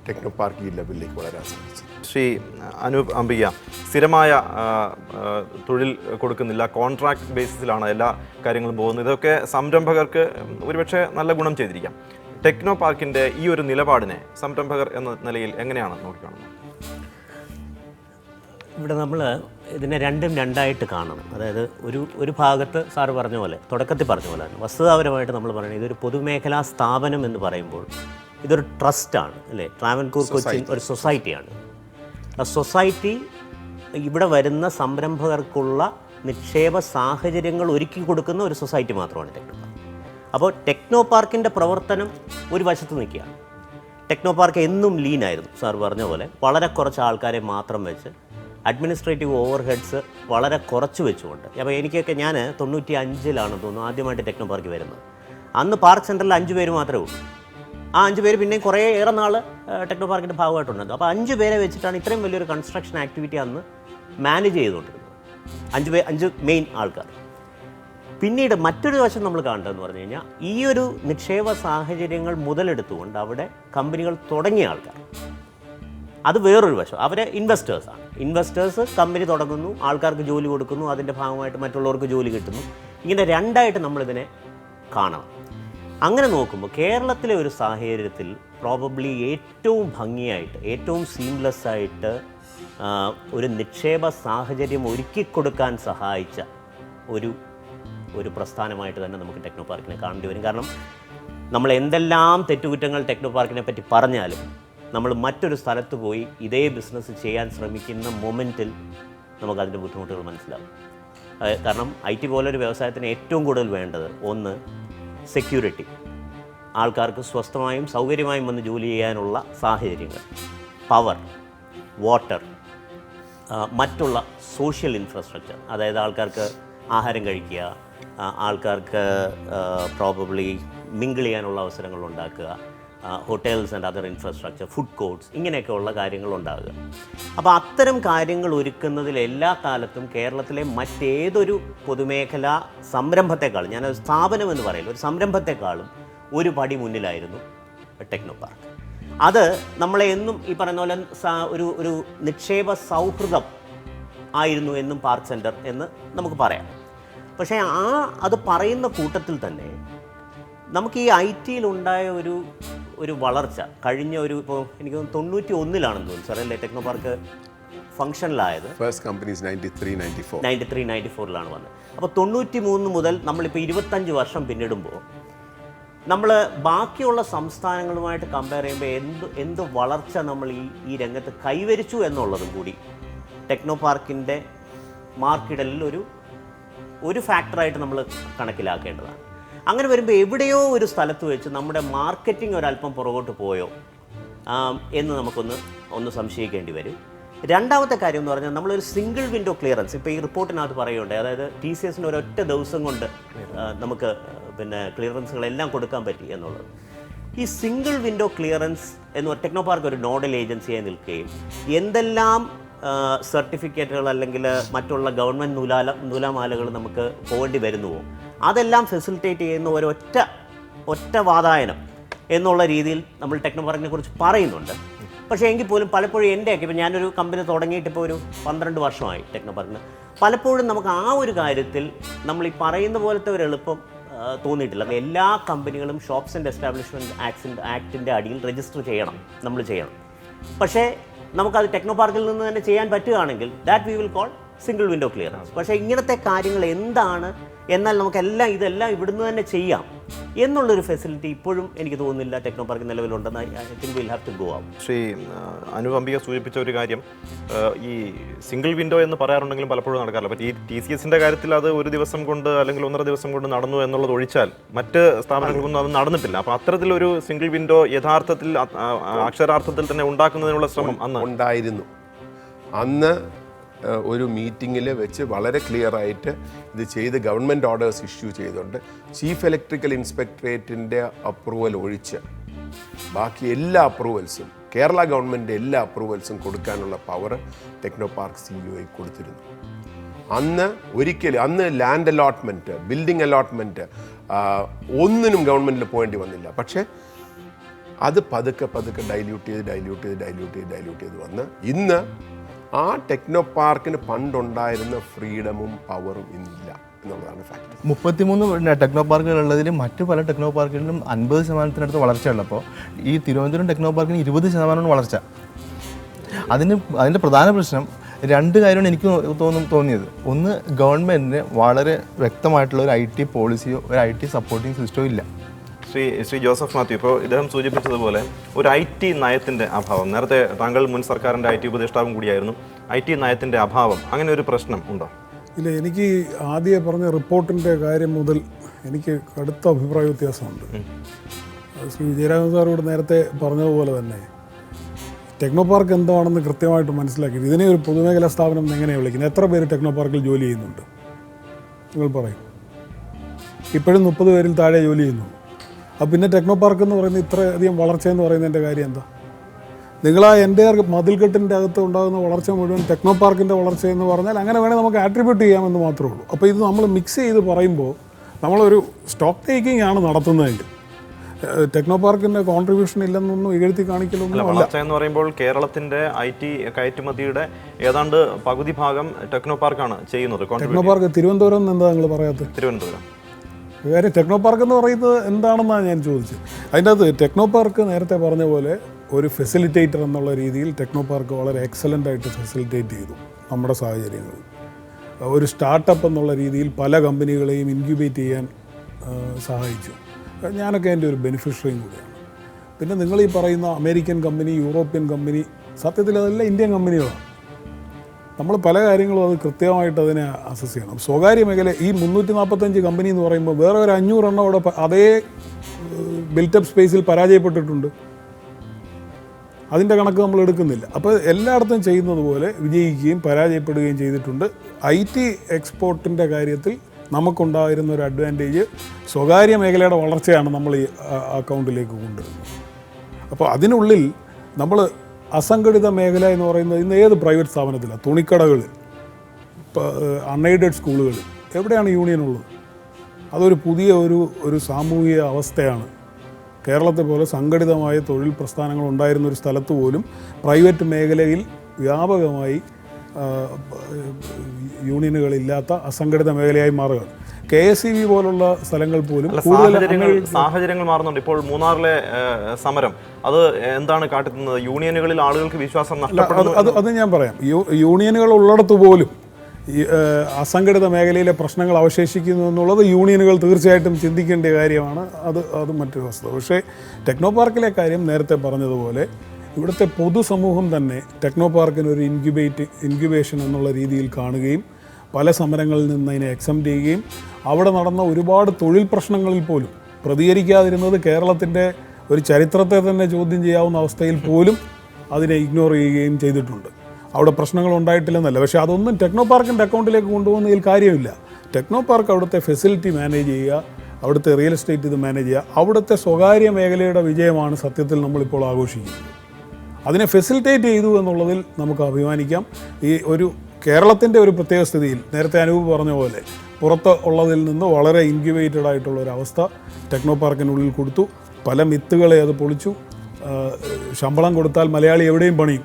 ടെക്നോ പാർക്ക് ഈ ലെവലിലേക്ക് വളരാൻ സാധിച്ചത്. ശ്രീ അനൂപ് അംബിക, സ്ഥിരമായ തൊഴിൽ കൊടുക്കുന്നില്ല, കോൺട്രാക്ട് ബേസിസിലാണ് എല്ലാ കാര്യങ്ങളും പോകുന്നത്. ഇതൊക്കെ സംരംഭകർക്ക് ഒരുപക്ഷെ നല്ല ഗുണം ചെയ്തിരിക്കാം. ടെക്നോ പാർക്കിൻ്റെ ഈ ഒരു നിലപാടിനെ സംരംഭകർ എന്ന നിലയിൽ എങ്ങനെയാണ് നോക്കിക്കാണുന്നത്? ഇവിടെ നമ്മൾ ഇതിനെ രണ്ടായിട്ട് കാണണം. അതായത് ഒരു ഭാഗത്ത് സാറ് പറഞ്ഞ പോലെ, തുടക്കത്തിൽ പറഞ്ഞ പോലെ തന്നെ വസ്തുതാപരമായിട്ട് നമ്മൾ പറയുന്നത് ഇതൊരു പൊതുമേഖലാ സ്ഥാപനം എന്ന് പറയുമ്പോൾ ഇതൊരു ട്രസ്റ്റാണ്, അല്ലേ? ട്രാവൻകൂർ കൊച്ചിൻ ഒരു സൊസൈറ്റിയാണ്. ആ സൊസൈറ്റി ഇവിടെ വരുന്ന സംരംഭകർക്കുള്ള നിക്ഷേപ സാഹചര്യങ്ങൾ ഒരുക്കി കൊടുക്കുന്ന ഒരു സൊസൈറ്റി മാത്രമാണ് ടെക്നോ പാർക്ക്. അപ്പോൾ ടെക്നോ പാർക്കിൻ്റെ പ്രവർത്തനം ഒരു വശത്ത് നിൽക്കുകയാണ്. ടെക്നോ പാർക്ക് എന്നും ലീനായിരുന്നു, സാർ പറഞ്ഞ പോലെ വളരെ കുറച്ച് ആൾക്കാരെ മാത്രം വെച്ച് അഡ്മിനിസ്ട്രേറ്റീവ് ഓവർ ഹെഡ്സ് വളരെ കുറച്ച് വെച്ചുകൊണ്ട്. അപ്പോൾ ഞാൻ 95 തോന്നുന്നു ആദ്യമായിട്ട് ടെക്നോ പാർക്ക് വരുന്നത്. അന്ന് പാർക്ക് സെൻറ്ററിൽ 5 പേര് മാത്രമേ ഉള്ളൂ. ആ 5 പേര് പിന്നെ ഏറെ നാൾ ടെക്നോ പാർക്കിൻ്റെ ഭാഗമായിട്ടുണ്ടായിരുന്നു. അപ്പോൾ 5 പേരെ വെച്ചിട്ടാണ് ഇത്രയും വലിയൊരു കൺസ്ട്രക്ഷൻ ആക്ടിവിറ്റി അന്ന് മാനേജ് ചെയ്തുകൊണ്ടിരുന്നത്. 5 മെയിൻ ആൾക്കാർ. പിന്നീട് മറ്റൊരു വശം നമ്മൾ കാണേണ്ടതെന്ന് പറഞ്ഞു കഴിഞ്ഞാൽ ഈ ഒരു നിക്ഷേപ സാഹചര്യങ്ങൾ മുതലെടുത്തുകൊണ്ട് അവിടെ കമ്പനികൾ തുടങ്ങിയ ആൾക്കാർ, അത് വേറൊരു വശം. അവരെ ഇൻവെസ്റ്റേഴ്സാണ്. ഇൻവെസ്റ്റേഴ്സ് കമ്പനി തുടങ്ങുന്നു, ആൾക്കാർക്ക് ജോലി കൊടുക്കുന്നു, അതിൻ്റെ ഭാഗമായിട്ട് മറ്റുള്ളവർക്ക് ജോലി കിട്ടുന്നു. ഇങ്ങനെ രണ്ടായിട്ട് നമ്മളിതിനെ കാണണം. അങ്ങനെ നോക്കുമ്പോൾ കേരളത്തിലെ ഒരു സാഹചര്യത്തിൽ പ്രോബബ്ലി ഏറ്റവും ഭംഗിയായിട്ട്, ഏറ്റവും സീംലെസ് ആയിട്ട് ഒരു നിക്ഷേപ സാഹചര്യം ഒരുക്കിക്കൊടുക്കാൻ സഹായിച്ച ഒരു പ്രസ്ഥാനമായിട്ട് തന്നെ നമുക്ക് ടെക്നോ പാർക്കിനെ കാണേണ്ടി വരും. കാരണം നമ്മൾ എന്തെല്ലാം തെറ്റുകുറ്റങ്ങൾ ടെക്നോ പാർക്കിനെ പറ്റി പറഞ്ഞാലും നമ്മൾ മറ്റൊരു സ്ഥലത്ത് പോയി ഇതേ ബിസിനസ് ചെയ്യാൻ ശ്രമിക്കുന്ന മൊമെൻറ്റിൽ നമുക്കതിൻ്റെ ബുദ്ധിമുട്ടുകൾ മനസ്സിലാവും. കാരണം IT പോലൊരു വ്യവസായത്തിന് ഏറ്റവും കൂടുതൽ വേണ്ടത് ഒന്ന് സെക്യൂരിറ്റി, ആൾക്കാർക്ക് സ്വസ്ഥമായും സൗകര്യമായും വന്ന് ജോലി ചെയ്യാനുള്ള സാഹചര്യങ്ങൾ, പവർ, വാട്ടർ, മറ്റുള്ള സോഷ്യൽ ഇൻഫ്രാസ്ട്രക്ചർ, അതായത് ആൾക്കാർക്ക് ആഹാരം കഴിക്കുക, ആൾക്കാർക്ക് പ്രോബബ്ലി മിങ്കിൾ ചെയ്യാനുള്ള അവസരങ്ങൾ ഉണ്ടാക്കുക, hotels and other infrastructure, food കോർട്ട്സ്, ഇങ്ങനെയൊക്കെയുള്ള കാര്യങ്ങൾ ഉണ്ടാകുക. അപ്പോൾ അത്തരം കാര്യങ്ങൾ ഒരുക്കുന്നതിൽ എല്ലാ കാലത്തും കേരളത്തിലെ മറ്റേതൊരു പൊതുമേഖലാ സംരംഭത്തെക്കാളും, ഞാനൊരു സ്ഥാപനം എന്ന് പറയില്ല, ഒരു സംരംഭത്തെക്കാളും ഒരു പടി മുന്നിലായിരുന്നു ടെക്നോ പാർക്ക്. അത് നമ്മളെ എന്നും ഈ പറയുന്ന പോലെ ഒരു നിക്ഷേപ സൗഹൃദം ആയിരുന്നു എന്നും പാർക്ക് സെൻറ്റർ എന്ന് നമുക്ക് പറയാം. പക്ഷേ അത് പറയുന്ന കൂട്ടത്തിൽ തന്നെ നമുക്ക് ഈ IT-യിലുണ്ടായ ഒരു വളർച്ച കഴിഞ്ഞ ഇപ്പോൾ എനിക്ക് 91 തോന്നുന്നു സാർ, അല്ലേ ടെക്നോ പാർക്ക് ഫങ്ഷനിലായത് ഫസ്റ്റ് കമ്പനീസ് 93-94 വന്നത്. അപ്പോൾ 93 മുതൽ നമ്മളിപ്പോൾ 25 വർഷം പിന്നിടുമ്പോൾ നമ്മൾ ബാക്കിയുള്ള സംസ്ഥാനങ്ങളുമായിട്ട് കമ്പയർ ചെയ്യുമ്പോൾ എന്ത് വളർച്ച നമ്മൾ ഈ രംഗത്ത് കൈവരിച്ചു എന്നുള്ളതും കൂടി ടെക്നോ പാർക്കിൻ്റെ മാർക്കിടലിൽ ഒരു ഫാക്ടറായിട്ട് നമ്മൾ കണക്കിലാക്കേണ്ടതാണ്. അങ്ങനെ വരുമ്പോൾ എവിടെയോ ഒരു സ്ഥലത്ത് വെച്ച് നമ്മുടെ മാർക്കറ്റിംഗ് ഒരല്പം പുറകോട്ട് പോയോ എന്ന് നമുക്കൊന്ന് സംശയിക്കേണ്ടി വരും. രണ്ടാമത്തെ കാര്യം എന്ന് പറഞ്ഞാൽ നമ്മളൊരു സിംഗിൾ വിൻഡോ ക്ലിയറൻസ് ഇപ്പോൾ ഈ റിപ്പോർട്ടിനകത്ത് പറയുന്നുണ്ട്. അതായത് TCSന് ഒരൊറ്റ ദിവസം കൊണ്ട് നമുക്ക് പിന്നെ ക്ലിയറൻസുകളെല്ലാം കൊടുക്കാൻ പറ്റി എന്നുള്ളത്. ഈ സിംഗിൾ വിൻഡോ ക്ലിയറൻസ് എന്ന് ടെക്നോ പാർക്ക് ഒരു നോഡൽ ഏജൻസിയായി നിൽക്കുകയും എന്തെല്ലാം സർട്ടിഫിക്കറ്റുകൾ അല്ലെങ്കിൽ മറ്റുള്ള ഗവൺമെൻറ് നൂലാമാലകൾ നമുക്ക് പോകേണ്ടി വരുന്നുവോ അതെല്ലാം ഫെസിലിറ്റേറ്റ് ചെയ്യുന്ന ഒറ്റ വാതായനം എന്നുള്ള രീതിയിൽ നമ്മൾ ടെക്നോ പാർക്കിനെ കുറിച്ച് പറയുന്നുണ്ട്. പക്ഷേ എങ്കിൽ പോലും പലപ്പോഴും എൻ്റെയൊക്കെ ഇപ്പോൾ ഞാനൊരു കമ്പനി തുടങ്ങിയിട്ട് ഇപ്പോൾ ഒരു 12 വർഷമായി ടെക്നോ പാർക്കിന്, പലപ്പോഴും നമുക്ക് ആ ഒരു കാര്യത്തിൽ നമ്മൾ ഈ പറയുന്ന പോലത്തെ ഒരു എളുപ്പം തോന്നിയിട്ടില്ല. എല്ലാ കമ്പനികളും ഷോപ്സ് ആൻഡ് എസ്റ്റാബ്ലിഷ്മെൻറ്റ് ആക്ടിൻ്റെ അടിയിൽ രജിസ്റ്റർ നമ്മൾ ചെയ്യണം. പക്ഷേ നമുക്കത് ടെക്നോ പാർക്കിൽ നിന്ന് തന്നെ ചെയ്യാൻ പറ്റുകയാണെങ്കിൽ that we will call single window clearance. പക്ഷേ ഇങ്ങനത്തെ കാര്യങ്ങൾ എന്താണ്, എന്നാൽ ഇതെല്ലാം ഇവിടുന്ന് തന്നെ ചെയ്യാം എന്നുള്ളൊരു ഫെസിലിറ്റി ഇപ്പോഴും എനിക്ക് തോന്നുന്നില്ല ടെക്നോ പാർക്ക് നിലവിലുണ്ടെന്ന്. I think will have to go out. Shri Anupambika സൂചിപ്പിച്ച ഒരു കാര്യം, ഈ സിംഗിൾ വിൻഡോ എന്ന് പറയാറുണ്ടെങ്കിലും പലപ്പോഴും നടക്കാറില്ല. അപ്പോൾ ഈ TCSൻ്റെ കാര്യത്തിൽ അത് ഒരു ദിവസം കൊണ്ട് അല്ലെങ്കിൽ 1.5 ദിവസം കൊണ്ട് നടന്നു എന്നുള്ളത് ഒഴിച്ചാൽ മറ്റ് സ്ഥാപനങ്ങൾക്കൊന്നും അത് നടന്നിട്ടില്ല. അപ്പോൾ അത്തരത്തിലൊരു സിംഗിൾ വിൻഡോ യഥാർത്ഥത്തിൽ അക്ഷരാർത്ഥത്തിൽ തന്നെ ഉണ്ടാക്കുന്നതിനുള്ള ശ്രമം ഉണ്ടായിരുന്നു. അന്ന് ഒരു മീറ്റിങ്ങിൽ വെച്ച് വളരെ ക്ലിയറായിട്ട് ഇത് ചെയ്ത് ഗവൺമെൻറ് ഓർഡേഴ്സ് ഇഷ്യൂ ചെയ്തുകൊണ്ട് ചീഫ് ഇലക്ട്രിക്കൽ ഇൻസ്പെക്ടറേറ്റിൻ്റെ അപ്രൂവൽ ഒഴിച്ച് ബാക്കി എല്ലാ അപ്രൂവൽസും കേരള ഗവൺമെൻറ് എല്ലാ അപ്രൂവൽസും കൊടുക്കാനുള്ള പവർ ടെക്നോ പാർക്ക് CEO കൊടുത്തിരുന്നു. അന്ന് ലാൻഡ് അലോട്ട്മെൻറ്റ്, ബിൽഡിംഗ് അലോട്ട്മെൻറ്റ് ഒന്നിനും ഗവൺമെൻറ്റിൽ പോകേണ്ടി വന്നില്ല. പക്ഷേ അത് പതുക്കെ ഡൈല്യൂട്ട് ചെയ്ത് വന്ന് ഇന്ന് ആ ടെക്നോ പാർക്കിന് പണ്ടുണ്ടായിരുന്ന ഫ്രീഡമും പവറും ഇന്നില്ല എന്നുള്ളതാണ് ഫാക്ട്. 33 ടെക്നോ പാർക്കുകളുള്ളതിൽ മറ്റു പല ടെക്നോ പാർക്കുകളിലും 50% വളർച്ചയുള്ളപ്പോൾ ഈ തിരുവനന്തപുരം ടെക്നോ പാർക്കിന് 20% വളർച്ച. അതിൻ്റെ പ്രധാന പ്രശ്നം 2 കാര്യമാണ് എനിക്ക് തോന്നിയത്. ഒന്ന്, ഗവൺമെൻറ്റിന് വളരെ വ്യക്തമായിട്ടുള്ള ഒരു IT പോളിസിയോ ഒരു IT സപ്പോർട്ടിംഗ് സിസ്റ്റമോ ഇല്ല. ശ്രീ ജോസഫ് മാത്യു, ഇപ്പോൾ ഇദ്ദേഹം സൂചിപ്പിച്ചതുപോലെ ഒരു IT നയത്തിൻ്റെ അഭാവം, നേരത്തെ താങ്കൾ മുൻ സർക്കാരിൻ്റെ IT ഉപദേഷ്ടാവും കൂടിയായിരുന്നു, IT നയത്തിൻ്റെ അഭാവം, അങ്ങനെ ഒരു പ്രശ്നം ഉണ്ടോ? ഇല്ല, എനിക്ക് ആദ്യം പറഞ്ഞ റിപ്പോർട്ടിൻ്റെ കാര്യം മുതൽ എനിക്ക് കടുത്ത അഭിപ്രായ വ്യത്യാസമുണ്ട്. ശ്രീ വിജയരാഘവൻ സാറോട് നേരത്തെ പറഞ്ഞതുപോലെ തന്നെ ടെക്നോ പാർക്ക് എന്താണെന്ന് കൃത്യമായിട്ട് മനസ്സിലാക്കി ഇതിനെ ഒരു പൊതുമേഖലാ സ്ഥാപനം എങ്ങനെയാണ് വിളിക്കുന്നത്? എത്ര പേര് ടെക്നോ പാർക്കിൽ ജോലി ചെയ്യുന്നുണ്ട്? നിങ്ങൾ പറയും. ഇപ്പോഴും 30 പേരിൽ താഴെ ജോലി ചെയ്യുന്നു. അപ്പോൾ പിന്നെ ടെക്നോ പാർക്ക് എന്ന് പറയുന്നത് ഇത്രയധികം വളർച്ചയെന്ന് പറയുന്നതിൻ്റെ കാര്യം എന്താ? നിങ്ങൾ ആ എൻ്റെ മതിൽക്കെട്ടിൻ്റെ അകത്ത് ഉണ്ടാകുന്ന വളർച്ച മുഴുവൻ ടെക്നോ പാർക്കിൻ്റെ വളർച്ചയെന്ന് പറഞ്ഞാൽ അങ്ങനെ വേണേൽ നമുക്ക് ആട്രിബ്യൂട്ട് ചെയ്യാമെന്ന് മാത്രമേ ഉള്ളൂ. അപ്പോൾ ഇത് നമ്മൾ മിക്സ് ചെയ്ത് പറയുമ്പോൾ നമ്മളൊരു സ്റ്റോക്ക് ടേക്കിംഗ് ആണ് നടത്തുന്നതെങ്കിൽ ടെക്നോ പാർക്കിൻ്റെ കോൺട്രിബ്യൂഷൻ ഇല്ലെന്നൊന്നും എഴുതി കാണിക്കലൊന്നും അല്ല. വളർച്ച എന്ന് പറയുമ്പോൾ കേരളത്തിൻ്റെ IT കയറ്റുമതിയുടെ ഏതാണ്ട് പകുതി ഭാഗം ടെക്നോ പാർക്കാണ് ചെയ്യുന്നത്. ടെക്നോ പാർക്ക് തിരുവനന്തപുരം എന്താ നിങ്ങൾ പറയാത്തത്? തിരുവനന്തപുരം കാര്യം ടെക്നോ പാർക്ക് എന്ന് പറയുന്നത് എന്താണെന്നാണ് ഞാൻ ചോദിച്ചത്. അതിൻ്റെ അകത്ത് ടെക്നോ പാർക്ക് നേരത്തെ പറഞ്ഞ പോലെ ഒരു ഫെസിലിറ്റേറ്റർ എന്നുള്ള രീതിയിൽ ടെക്നോ പാർക്ക് വളരെ എക്സലൻ്റായിട്ട് ഫെസിലിറ്റേറ്റ് ചെയ്തു നമ്മുടെ സാഹചര്യങ്ങളിൽ. ഒരു സ്റ്റാർട്ടപ്പ് എന്നുള്ള രീതിയിൽ പല കമ്പനികളെയും ഇൻക്യുബേറ്റ് ചെയ്യാൻ സഹായിച്ചു. ഞാനൊക്കെ എൻ്റെ ഒരു ബെനിഫിഷ്യറിയും കൂടിയാണ്. പിന്നെ നിങ്ങൾ ഈ പറയുന്ന അമേരിക്കൻ കമ്പനി, യൂറോപ്യൻ കമ്പനി, സത്യത്തിൽ അതെല്ലാം ഇന്ത്യൻ കമ്പനികളാണ്. നമ്മൾ പല കാര്യങ്ങളും അത് കൃത്യമായിട്ട് അതിനെ അസസ് ചെയ്യണം. സ്വകാര്യ മേഖല ഈ 345 കമ്പനി എന്ന് പറയുമ്പോൾ വേറെ ഒരു 500 എണ്ണം അവിടെ അതേ ബിൽറ്റപ്പ് സ്പേസിൽ പരാജയപ്പെട്ടിട്ടുണ്ട്. അതിൻ്റെ കണക്ക് നമ്മൾ എടുക്കുന്നില്ല. അപ്പോൾ എല്ലായിടത്തും ചെയ്യുന്നത് പോലെ വിജയിക്കുകയും പരാജയപ്പെടുകയും ചെയ്തിട്ടുണ്ട്. IT എക്സ്പോർട്ടിൻ്റെ കാര്യത്തിൽ നമുക്കുണ്ടായിരുന്ന ഒരു അഡ്വാൻറ്റേജ് സ്വകാര്യ മേഖലയുടെ വളർച്ചയാണ് നമ്മൾ ഈ അക്കൗണ്ടിലേക്ക് കൊണ്ടുവരുന്നത്. അപ്പോൾ അതിനുള്ളിൽ നമ്മൾ അസംഘടിത മേഖല എന്ന് പറയുന്നത് ഇന്ന് ഏത് പ്രൈവറ്റ് സ്ഥാപനത്തിലാണ്? തുണിക്കടകൾ, അൺഎയ്ഡഡ് സ്കൂളുകൾ, എവിടെയാണ് യൂണിയൻ ഉള്ളത്? അതൊരു പുതിയ ഒരു സാമൂഹിക അവസ്ഥയാണ്. കേരളത്തെ പോലെ സംഘടിതമായ തൊഴിൽ പ്രസ്ഥാനങ്ങൾ ഉണ്ടായിരുന്ന ഒരു സ്ഥലത്ത് പോലും പ്രൈവറ്റ് മേഖലയിൽ വ്യാപകമായി യൂണിയനുകളില്ലാത്ത അസംഘടിത മേഖലയായി മാറുകയാണ്. KSEB പോലുള്ള സ്ഥലങ്ങൾ പോലും സാഹചര്യങ്ങൾ മാറുന്നുണ്ട്. ഇപ്പോൾ മൂന്നാറിലെ സമരം അത് എന്താണ് കാട്ടുന്നത്? യൂണിയനുകളിൽ ആളുകൾക്ക് വിശ്വാസം നഷ്ടപ്പെടുന്നു. അത് ഞാൻ പറയാം. യൂണിയനുകൾ ഉള്ളിടത്ത് പോലും ഈ അസംഘടിത മേഖലയിലെ പ്രശ്നങ്ങൾ അവശേഷിക്കുന്നു എന്നുള്ളത് യൂണിയനുകൾ തീർച്ചയായിട്ടും ചിന്തിക്കേണ്ട കാര്യമാണ്. അത് മറ്റൊരു വസ്തുത. പക്ഷേ ടെക്നോ പാർക്കിലെ കാര്യം നേരത്തെ പറഞ്ഞതുപോലെ ഇവിടുത്തെ പൊതുസമൂഹം തന്നെ ടെക്നോ പാർക്കിന് ഒരു ഇൻക്യുബേഷൻ എന്നുള്ള രീതിയിൽ കാണുകയും പല സമരങ്ങളിൽ നിന്ന് അതിനെ എക്സംപ്റ്റ് ചെയ്യുകയും അവിടെ നടന്ന ഒരുപാട് തൊഴിൽ പ്രശ്നങ്ങളിൽ പോലും പ്രതികരിക്കാതിരുന്നത് കേരളത്തിൻ്റെ ഒരു ചരിത്രത്തെ തന്നെ ചോദ്യം ചെയ്യാവുന്ന അവസ്ഥയിൽ പോലും അതിനെ ഇഗ്നോർ ചെയ്യുകയും ചെയ്തിട്ടുണ്ട്. അവിടെ പ്രശ്നങ്ങൾ ഉണ്ടായിട്ടില്ലെന്നല്ല, പക്ഷേ അതൊന്നും ടെക്നോ പാർക്കിൻ്റെ അക്കൗണ്ടിലേക്ക് കൊണ്ടുപോകുന്നതിൽ കാര്യമില്ല. ടെക്നോ പാർക്ക് അവിടുത്തെ ഫെസിലിറ്റി മാനേജ് ചെയ്യുക, അവിടുത്തെ റിയൽ എസ്റ്റേറ്റ് ഇത് മാനേജ് ചെയ്യുക. അവിടുത്തെ സ്വകാര്യ മേഖലയുടെ വിജയമാണ് സത്യത്തിൽ നമ്മളിപ്പോൾ ആഘോഷിക്കുന്നത്. അതിനെ ഫെസിലിറ്റേറ്റ് ചെയ്തു എന്നുള്ളതിൽ നമുക്ക് അഭിമാനിക്കാം. ഈ ഒരു കേരളത്തിൻ്റെ ഒരു പ്രത്യേക സ്ഥിതിയിൽ നേരത്തെ അനൂപ് പറഞ്ഞ പോലെ പുറത്ത് ഉള്ളതിൽ നിന്ന് വളരെ ഇൻക്യുബേറ്റഡ് ആയിട്ടുള്ള ഒരവസ്ഥ ടെക്നോ പാർക്കിനുള്ളിൽ കൊടുത്തു. പല മിത്തുകളെ അത് പൊളിച്ചു. ശമ്പളം കൊടുത്താൽ മലയാളി എവിടെയും പണിയും,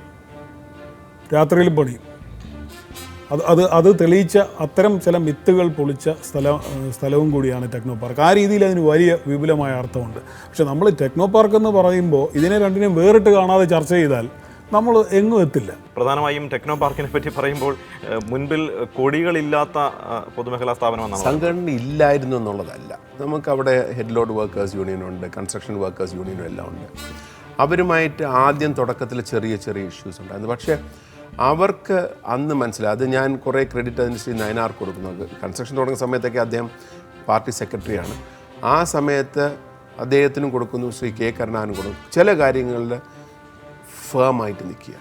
രാത്രിയിലും പണിയും. അത് തെളിയിച്ച അത്തരം ചില മിത്തുകൾ പൊളിച്ച സ്ഥലവും കൂടിയാണ് ടെക്നോ പാർക്ക്. ആ രീതിയിൽ അതിന് വലിയ വിപുലമായ അർത്ഥമുണ്ട്. പക്ഷെ നമ്മൾ ടെക്നോ പാർക്ക് എന്ന് പറയുമ്പോൾ ഇതിനെ രണ്ടിനെയും വേറിട്ട് കാണാതെ ചർച്ച ചെയ്താൽ നമ്മൾ എങ്ങും എത്തില്ല. പ്രധാനമായും ടെക്നോ പാർക്കിനെ പറ്റി പറയുമ്പോൾ മുൻപിൽ കൊടികളില്ലാത്ത പൊതുമേഖലാ സ്ഥാപനമാണ്. സംഘടന ഇല്ലായിരുന്നു എന്നുള്ളതല്ല. നമുക്കവിടെ ഹെഡ് ലോഡ് വർക്കേഴ്സ് യൂണിയനുണ്ട്, കൺസ്ട്രക്ഷൻ വർക്കേഴ്സ് യൂണിയനും എല്ലാം ഉണ്ട്. അവരുമായിട്ട് ആദ്യം തുടക്കത്തിൽ ചെറിയ ഇഷ്യൂസ് ഉണ്ടായിരുന്നു. പക്ഷേ അവർക്ക് അന്ന് മനസ്സിലായി. അത് ഞാൻ കുറേ ക്രെഡിറ്റ് അതിന് ശ്രീ നയനാർ കൊടുക്കുന്നത്. കൺസ്ട്രക്ഷൻ തുടങ്ങിയ സമയത്തൊക്കെ അദ്ദേഹം പാർട്ടി സെക്രട്ടറിയാണ്. ആ സമയത്ത് അദ്ദേഹത്തിനും കൊടുക്കുന്നു, ശ്രീ കെ കരുണാകരനും കൊടുക്കും. ചില കാര്യങ്ങളിൽ ഫേമായിട്ട് നിൽക്കുക,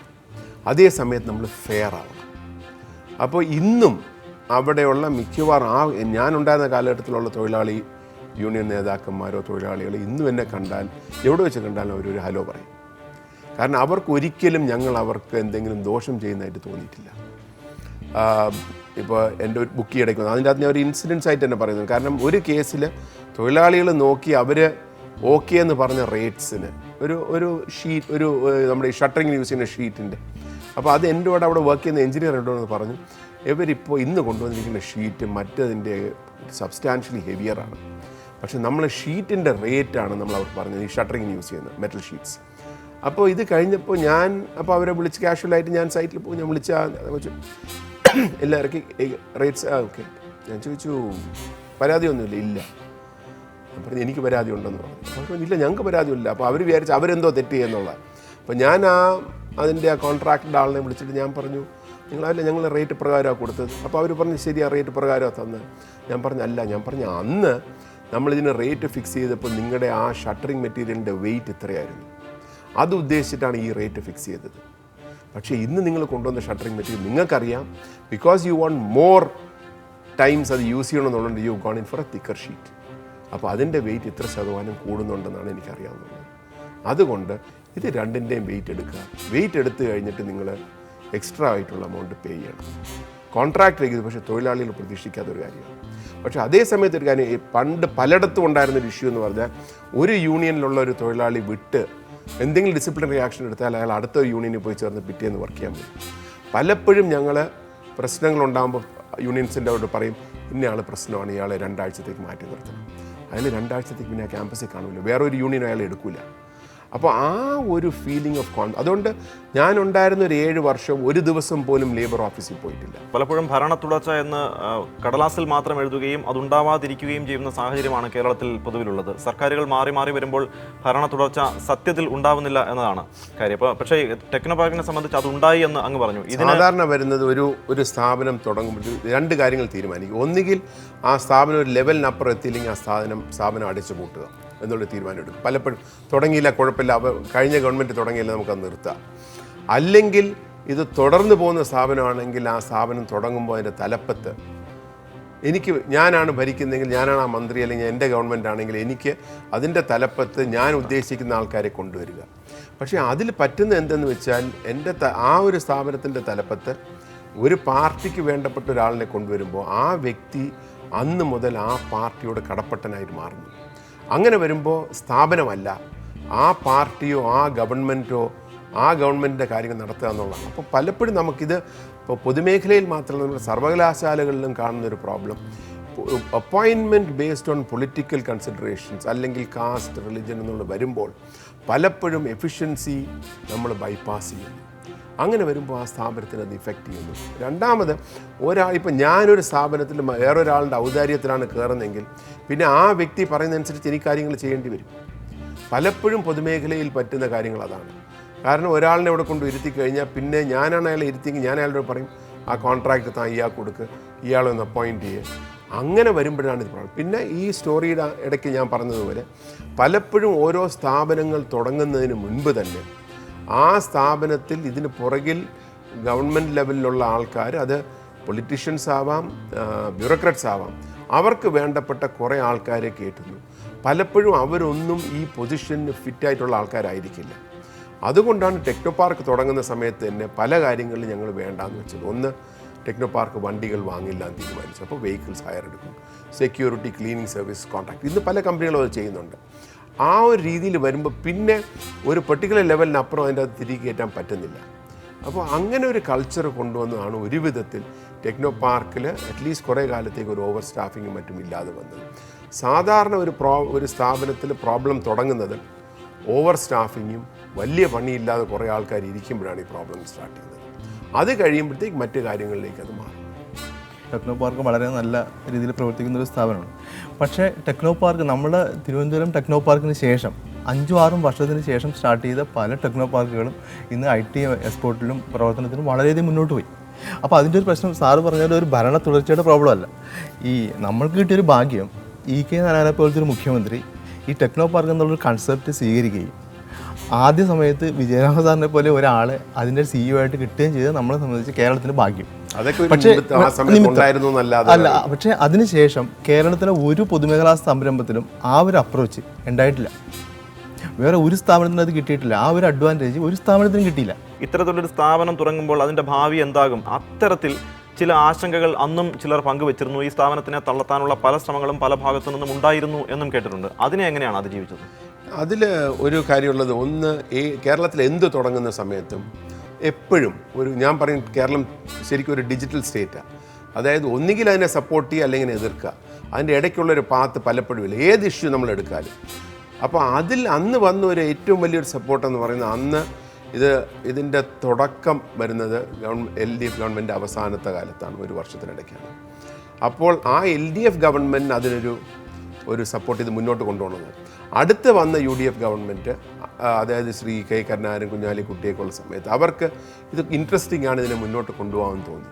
അതേ സമയത്ത് നമ്മൾ ഫെയർ ആവണം. അപ്പോൾ ഇന്നും അവിടെയുള്ള മിക്കവാറും ഞാനുണ്ടായിരുന്ന കാലഘട്ടത്തിലുള്ള തൊഴിലാളി യൂണിയൻ നേതാക്കന്മാരോ തൊഴിലാളികളോ ഇന്നും എന്നെ കണ്ടാൽ, എവിടെ വെച്ച് കണ്ടാലും അവരൊരു ഹലോ പറയും. കാരണം അവർക്കൊരിക്കലും ഞങ്ങൾ അവർക്ക് എന്തെങ്കിലും ദോഷം ചെയ്യുന്നതായിട്ട് തോന്നിയിട്ടില്ല. ഇപ്പോൾ എൻ്റെ ഒരു ബുക്ക് ഇടയ്ക്കുന്നു, അതിൻ്റെ അകത്ത് ഞാൻ ഒരു ഇൻസിഡൻസ് ആയിട്ട് തന്നെ പറയുന്നത്. കാരണം ഒരു കേസിൽ തൊഴിലാളികൾ നോക്കി അവർ ഓക്കെ എന്ന് പറഞ്ഞ റേറ്റ്സിന് ഒരു ഷീറ്റ്, നമ്മുടെ ഈ ഷട്ടറിങ്ങിന് യൂസ് ചെയ്യുന്ന ഷീറ്റിൻ്റെ, അപ്പോൾ അത് എൻ്റെ കൂടെ അവിടെ വർക്ക് ചെയ്യുന്ന എഞ്ചിനീയർ ഉണ്ടോയെന്ന് പറഞ്ഞു. ഇവരിപ്പോൾ ഇന്ന് കൊണ്ടുവന്നിരിക്കുന്ന ഷീറ്റ് മറ്റതിൻ്റെ സബ്സ്റ്റാൻഷ്യലി ഹെവിയറാണ്. പക്ഷെ നമ്മൾ ഷീറ്റിൻ്റെ റേറ്റാണ് നമ്മൾ അവർ പറഞ്ഞത്, ഈ ഷട്ടറിങ്ങിന് യൂസ് ചെയ്യുന്ന മെറ്റൽ ഷീറ്റ്സ്. അപ്പോൾ ഇത് കഴിഞ്ഞപ്പോൾ അപ്പോൾ അവരെ വിളിച്ച് കാഷ്വലായിട്ട് ഞാൻ സൈറ്റിൽ പോയി, ഞാൻ ചോദിച്ചു എല്ലാം ഇറക്കി റേറ്റ്സ് ഓക്കെ. ഞാൻ ചോദിച്ചു പരാതിയൊന്നുമില്ല. ഇല്ല. ഞാൻ പറഞ്ഞു എനിക്ക് പരാതി ഉണ്ടെന്ന് പറഞ്ഞു. അവർ പറഞ്ഞു ഇല്ല ഞങ്ങൾക്ക് പരാതിയില്ല. അപ്പോൾ അവർ വിചാരിച്ച് അവരെന്തോ തെറ്റ് ചെയ്യുന്നുള്ള. അപ്പോൾ ഞാൻ അതിൻ്റെ ആ കോൺട്രാക്റ്റിൻ്റെ ആളിനെ വിളിച്ചിട്ട് ഞാൻ പറഞ്ഞു ഞങ്ങൾ റേറ്റ് പ്രകാരമാണ് കൊടുത്തത്. അപ്പോൾ അവർ പറഞ്ഞു ശരി, ആ റേറ്റ് പ്രകാരമാണ് തന്നത്. ഞാൻ പറഞ്ഞു അല്ല, ഞാൻ പറഞ്ഞു അന്ന് നമ്മളിതിന് റേറ്റ് ഫിക്സ് ചെയ്തപ്പോൾ നിങ്ങളുടെ ആ ഷട്ടറിങ് മെറ്റീരിയലിൻ്റെ വെയിറ്റ് ഇത്രയായിരുന്നു, അത് ഉദ്ദേശിച്ചിട്ടാണ് ഈ റേറ്റ് ഫിക്സ് ചെയ്തത്. പക്ഷേ ഇന്ന് നിങ്ങൾ കൊണ്ടുവന്ന ഷട്ടറിങ് മെറ്റീരിയൽ നിങ്ങൾക്കറിയാം, because you want more times അത് യൂസ് ചെയ്യണമെന്നുള്ളത് you gone in for a thicker sheet. അപ്പോൾ അതിൻ്റെ വെയിറ്റ് ഇത്ര ശതമാനം കൂടുന്നുണ്ടെന്നാണ് എനിക്കറിയാവുന്നത്. അതുകൊണ്ട് ഇത് രണ്ടിൻ്റെയും വെയിറ്റ് എടുക്കുക. വെയിറ്റ് എടുത്തു കഴിഞ്ഞിട്ട് നിങ്ങൾ എക്സ്ട്രാ ആയിട്ടുള്ള എമൗണ്ട് പേ ചെയ്യണം. കോൺട്രാക്ട് ചെയ്ത് പക്ഷേ തൊഴിലാളികൾ പ്രതീക്ഷിക്കാത്തൊരു കാര്യമാണ്. പക്ഷേ അതേ സമയത്ത് ഒരു കാര്യം, പണ്ട് പലയിടത്തും ഉണ്ടായിരുന്നൊരു ഇഷ്യൂ എന്ന് പറഞ്ഞാൽ ഒരു യൂണിയനിലുള്ള ഒരു തൊഴിലാളി വിട്ട് എന്തെങ്കിലും ഡിസിപ്ലിനറി ആക്ഷൻ എടുത്താൽ അയാൾ അടുത്ത യൂണിയനിൽ പോയി ചേർന്ന് പിറ്റേന്ന് വർക്ക് ചെയ്യാൻ പറ്റും. പലപ്പോഴും ഞങ്ങൾ പ്രശ്നങ്ങളുണ്ടാകുമ്പോൾ യൂണിയൻസിൻ്റെ അവിടെ പറയും ഇന്നയാൾ പ്രശ്നമാണ്, ഇയാളെ 2 ആഴ്ചത്തേക്ക് മാറ്റി നിർത്തണം. അയാൾ 2 ആഴ്ചത്തേക്ക് പിന്നെ ആ ക്യാമ്പസിൽ കാണില്ല, വേറെ ഒരു യൂണിയൻ അയാൾ എടുക്കില്ല. അപ്പോൾ ആ ഒരു ഫീലിംഗ് ഓഫ് അതുകൊണ്ട് ഞാനുണ്ടായിരുന്ന ഒരു 7 വർഷം ഒരു ദിവസം പോലും ലേബർ ഓഫീസിൽ പോയിട്ടില്ല. പലപ്പോഴും ഭരണ തുടർച്ച എന്ന് കടലാസിൽ മാത്രം എഴുതുകയും അതുണ്ടാവാതിരിക്കുകയും ചെയ്യുന്ന സാഹചര്യമാണ് കേരളത്തിൽ പൊതുവിലുള്ളത്. സർക്കാരുകൾ മാറി മാറി വരുമ്പോൾ ഭരണ തുടർച്ച സത്യത്തിൽ ഉണ്ടാവുന്നില്ല എന്നതാണ് കാര്യം. പക്ഷേ ടെക്നോ പാർക്കിനെ സംബന്ധിച്ച് അതുണ്ടായി എന്ന് അങ്ങ് പറഞ്ഞു. സാധാരണ വരുന്നത് ഒരു സ്ഥാപനം തുടങ്ങുമ്പോൾ 2 കാര്യങ്ങൾ തീരുമാനിക്കും. ഒന്നുകിൽ ആ സ്ഥാപനം ഒരു ലെവലിനപ്പുറം എത്തിയില്ലെങ്കിൽ ആ സ്ഥാപനം അടിച്ചു പൂട്ടുക എന്നുള്ള തീരുമാനം എടുക്കും. പലപ്പോഴും തുടങ്ങിയില്ല, കുഴപ്പമില്ല, കഴിഞ്ഞ ഗവൺമെൻറ് തുടങ്ങിയില്ല, നമുക്കത് നിർത്താം. അല്ലെങ്കിൽ ഇത് തുടർന്ന് പോകുന്ന സ്ഥാപനമാണെങ്കിൽ ആ സ്ഥാപനം തുടങ്ങുമ്പോൾ അതിൻ്റെ തലപ്പത്ത് ഞാനാണ് ഭരിക്കുന്നതെങ്കിൽ, ഞാനാണ് ആ മന്ത്രി, അല്ലെങ്കിൽ എൻ്റെ ഗവൺമെൻറ് ആണെങ്കിൽ എനിക്ക് അതിൻ്റെ തലപ്പത്ത് ഞാൻ ഉദ്ദേശിക്കുന്ന ആൾക്കാരെ കൊണ്ടുവരിക. പക്ഷേ അതിൽ പറ്റുന്ന എന്തെന്ന് വെച്ചാൽ ആ ഒരു സ്ഥാപനത്തിൻ്റെ തലപ്പത്ത് ഒരു പാർട്ടിക്ക് വേണ്ടപ്പെട്ട ഒരാളിനെ കൊണ്ടുവരുമ്പോൾ ആ വ്യക്തി അന്ന് മുതൽ ആ പാർട്ടിയോട് കടപ്പെട്ടനായിട്ട് മാറുന്നു. അങ്ങനെ വരുമ്പോൾ സ്ഥാപനമല്ല, ആ പാർട്ടിയോ ആ ഗവൺമെൻറ്റോ ആ ഗവൺമെൻറ്റിൻ്റെ കാര്യങ്ങൾ നടത്തുക എന്നുള്ളതാണ്. അപ്പോൾ പലപ്പോഴും നമുക്കിത് ഇപ്പോൾ പൊതുമേഖലയിൽ മാത്രമല്ല, നമ്മുടെ സർവകലാശാലകളിലും കാണുന്നൊരു problem, appointment based on political considerations അല്ലെങ്കിൽ കാസ്റ്റ് റിലിജൻ എന്നുള്ള വരുമ്പോൾ പലപ്പോഴും എഫിഷ്യൻസി നമ്മൾ ബൈപ്പാസ് ചെയ്യുന്നു. അങ്ങനെ വരുമ്പോൾ ആ സ്ഥാപനത്തിന് അത് ഇഫക്റ്റ് ചെയ്യുന്നു. രണ്ടാമത് ഇപ്പം ഞാനൊരു സ്ഥാപനത്തിൽ വേറൊരാളുടെ ഔദാര്യത്തിലാണ് കയറുന്നതെങ്കിൽ പിന്നെ ആ വ്യക്തി പറയുന്നതനുസരിച്ച് എനിക്ക് കാര്യങ്ങൾ ചെയ്യേണ്ടി വരും. പലപ്പോഴും പൊതുമേഖലയിൽ പറ്റുന്ന കാര്യങ്ങൾ അതാണ്. കാരണം ഒരാളിനെ ഇവിടെ കൊണ്ട് ഇരുത്തി കഴിഞ്ഞാൽ പിന്നെ ഞാനാണ് അയാളെ ഇരുത്തിയെങ്കിൽ ഞാൻ അയാളോട് പറയും ആ കോൺട്രാക്ട് താൻ ഇയാൾക്ക് കൊടുക്കുക, ഇയാളൊന്ന് അപ്പോയിൻറ്റ് ചെയ്യുക. അങ്ങനെ വരുമ്പോഴാണ് ഇത് പറയുന്നത്. പിന്നെ ഈ സ്റ്റോറിയുടെ ഇടയ്ക്ക് ഞാൻ പറഞ്ഞതുപോലെ പലപ്പോഴും ഓരോ സ്ഥാപനങ്ങൾ തുടങ്ങുന്നതിന് മുൻപ് തന്നെ ആ സ്ഥാപനത്തിൽ ഇതിന് പുറകിൽ ഗവൺമെൻറ് ലെവലിലുള്ള ആൾക്കാർ, അത് പൊളിറ്റീഷ്യൻസ് ആവാം, ബ്യൂറോക്രാറ്റ്സ് ആവാം, അവർക്ക് വേണ്ടപ്പെട്ട കുറേ ആൾക്കാരെ കേട്ടുന്നു. പലപ്പോഴും അവരൊന്നും ഈ പൊസിഷന് ഫിറ്റായിട്ടുള്ള ആൾക്കാരായിരിക്കില്ല. അതുകൊണ്ടാണ് ടെക്നോ പാർക്ക് തുടങ്ങുന്ന സമയത്ത് തന്നെ പല കാര്യങ്ങളിലും ഞങ്ങൾ വേണ്ടാന്ന് വെച്ചത്. ഒന്ന്, ടെക്നോ പാർക്ക് വണ്ടികൾ വാങ്ങില്ല എന്ന് തീരുമാനിച്ചു. അപ്പോൾ വെഹിക്കിൾസ് ഹയർ എടുക്കും, സെക്യൂരിറ്റി, ക്ലീനിങ് സർവീസ്, കോൺട്രാക്ട്, ഇന്ന് പല കമ്പനികളും അത് ചെയ്യുന്നുണ്ട്. ആ ഒരു രീതിയിൽ വരുമ്പോൾ പിന്നെ ഒരു പെർട്ടിക്കുലർ ലെവലിനപ്പുറം അതിൻ്റെ അത് തിരികെ കയറ്റാൻ പറ്റുന്നില്ല. അപ്പോൾ അങ്ങനെ ഒരു കൾച്ചർ കൊണ്ടുവന്നതാണ് ഒരു വിധത്തിൽ ടെക്നോ പാർക്കിൽ അറ്റ്ലീസ്റ്റ് കുറേ കാലത്തേക്ക് ഒരു ഓവർ സ്റ്റാഫിങ്ങും മറ്റും ഇല്ലാതെ വന്നത്. സാധാരണ ഒരു സ്ഥാപനത്തിൽ പ്രോബ്ലം തുടങ്ങുന്നത് ഓവർ സ്റ്റാഫിങ്ങും വലിയ പണിയില്ലാതെ കുറേ ആൾക്കാർ ഇരിക്കുമ്പോഴാണ് ഈ പ്രോബ്ലം സ്റ്റാർട്ട് ചെയ്യുന്നത്. അത് കഴിയുമ്പോഴത്തേക്ക് മറ്റു കാര്യങ്ങളിലേക്ക് അത് മാറും. ടെക്നോ പാർക്ക് വളരെ നല്ല രീതിയിൽ പ്രവർത്തിക്കുന്ന ഒരു സ്ഥാപനമാണ്. പക്ഷേ ടെക്നോ പാർക്ക് നമ്മുടെ തിരുവനന്തപുരം ടെക്നോ പാർക്കിന് ശേഷം 5-6 വർഷത്തിന് ശേഷം സ്റ്റാർട്ട് ചെയ്ത പല ടെക്നോ പാർക്കുകളും ഇന്ന് IT എക്സ്പോർട്ടിലും പ്രവർത്തനത്തിലും വളരെയധികം മുന്നോട്ട് പോയി. അപ്പോൾ അതിൻ്റെ ഒരു പ്രശ്നം സാറ് പറഞ്ഞ ഒരു ഭരണ തുടർച്ചയുടെ പ്രോബ്ലം അല്ല. ഈ നമ്മൾക്ക് കിട്ടിയൊരു ഭാഗ്യം EK നാരായണനെ പോലത്തെ ഒരു മുഖ്യമന്ത്രി ഈ ടെക്നോ പാർക്ക് എന്നുള്ളൊരു കൺസെപ്റ്റ് സ്വീകരിക്കുകയും ആദ്യ സമയത്ത് വിജയരാഘവ സാറിനെ പോലെ ഒരാളെ അതിൻ്റെ CEO ആയിട്ട് കിട്ടുകയും ചെയ്ത് നമ്മളെ സംബന്ധിച്ച് കേരളത്തിന് ഭാഗ്യം. അല്ല, പക്ഷേ അതിനുശേഷം കേരളത്തിലെ ഒരു പൊതുമേഖലാ സംരംഭത്തിലും ആ ഒരു അപ്രോച്ച് ഉണ്ടായിട്ടില്ല. വേറെ ഒരു സ്ഥാപനത്തിനും അത് കിട്ടിയിട്ടില്ല. ആ ഒരു അഡ്വാൻറ്റേജ് ഒരു സ്ഥാപനത്തിനും കിട്ടിയില്ല. ഇത്തരത്തിലൊരു സ്ഥാപനം തുടങ്ങുമ്പോൾ അതിൻ്റെ ഭാവി എന്താകും? അത്തരത്തിൽ ചില ആശങ്കകൾ അന്നും ചിലർ പങ്കുവച്ചിരുന്നു. ഈ സ്ഥാപനത്തിനെ തള്ളത്താനുള്ള പല ശ്രമങ്ങളും പല ഭാഗത്തു നിന്നും ഉണ്ടായിരുന്നു എന്നും കേട്ടിട്ടുണ്ട്. അതിനെ എങ്ങനെയാണ് അതിജീവിച്ചത്? അതിൽ ഒരു കാര്യമുള്ളത്, ഒന്ന്, ഈ കേരളത്തിൽ എന്ത് തുടങ്ങുന്ന സമയത്തും എപ്പോഴും ഞാൻ പറയും കേരളം ശരിക്കും ഒരു ഡിജിറ്റൽ സ്റ്റേറ്റാണ്. അതായത് ഒന്നുകിൽ അതിനെ സപ്പോർട്ട് ചെയ്യുക അല്ലെങ്കിൽ എതിർക്കുക. അതിൻ്റെ ഇടയ്ക്കുള്ളൊരു പാത്ത് പലപ്പോഴും ഇല്ല, ഏത് ഇഷ്യൂ നമ്മൾ എടുക്കാനും. അപ്പോൾ അന്ന് വന്ന ഒരു ഏറ്റവും വലിയൊരു സപ്പോർട്ടെന്ന് പറയുന്നത് ഇതിൻ്റെ തുടക്കം വരുന്നത് LDF ഗവൺമെൻറ് അവസാനത്തെ കാലത്താണ്, ഒരു വർഷത്തിനിടയ്ക്കാണ്. അപ്പോൾ ആ LDF ഗവൺമെൻറ് അതിനൊരു സപ്പോർട്ട് ചെയ്ത് മുന്നോട്ട് കൊണ്ടുപോകുന്നത്. അടുത്ത് വന്ന UDF ഗവൺമെൻറ്, അതായത് ശ്രീ K കരുണാകരൻ, കുഞ്ഞാലിക്കുട്ടിയൊക്കെ ഉള്ള സമയത്ത് അവർക്ക് ഇത് ഇൻട്രസ്റ്റിംഗ് ആണ്, ഇതിനെ മുന്നോട്ട് കൊണ്ടുപോകാമെന്ന് തോന്നി.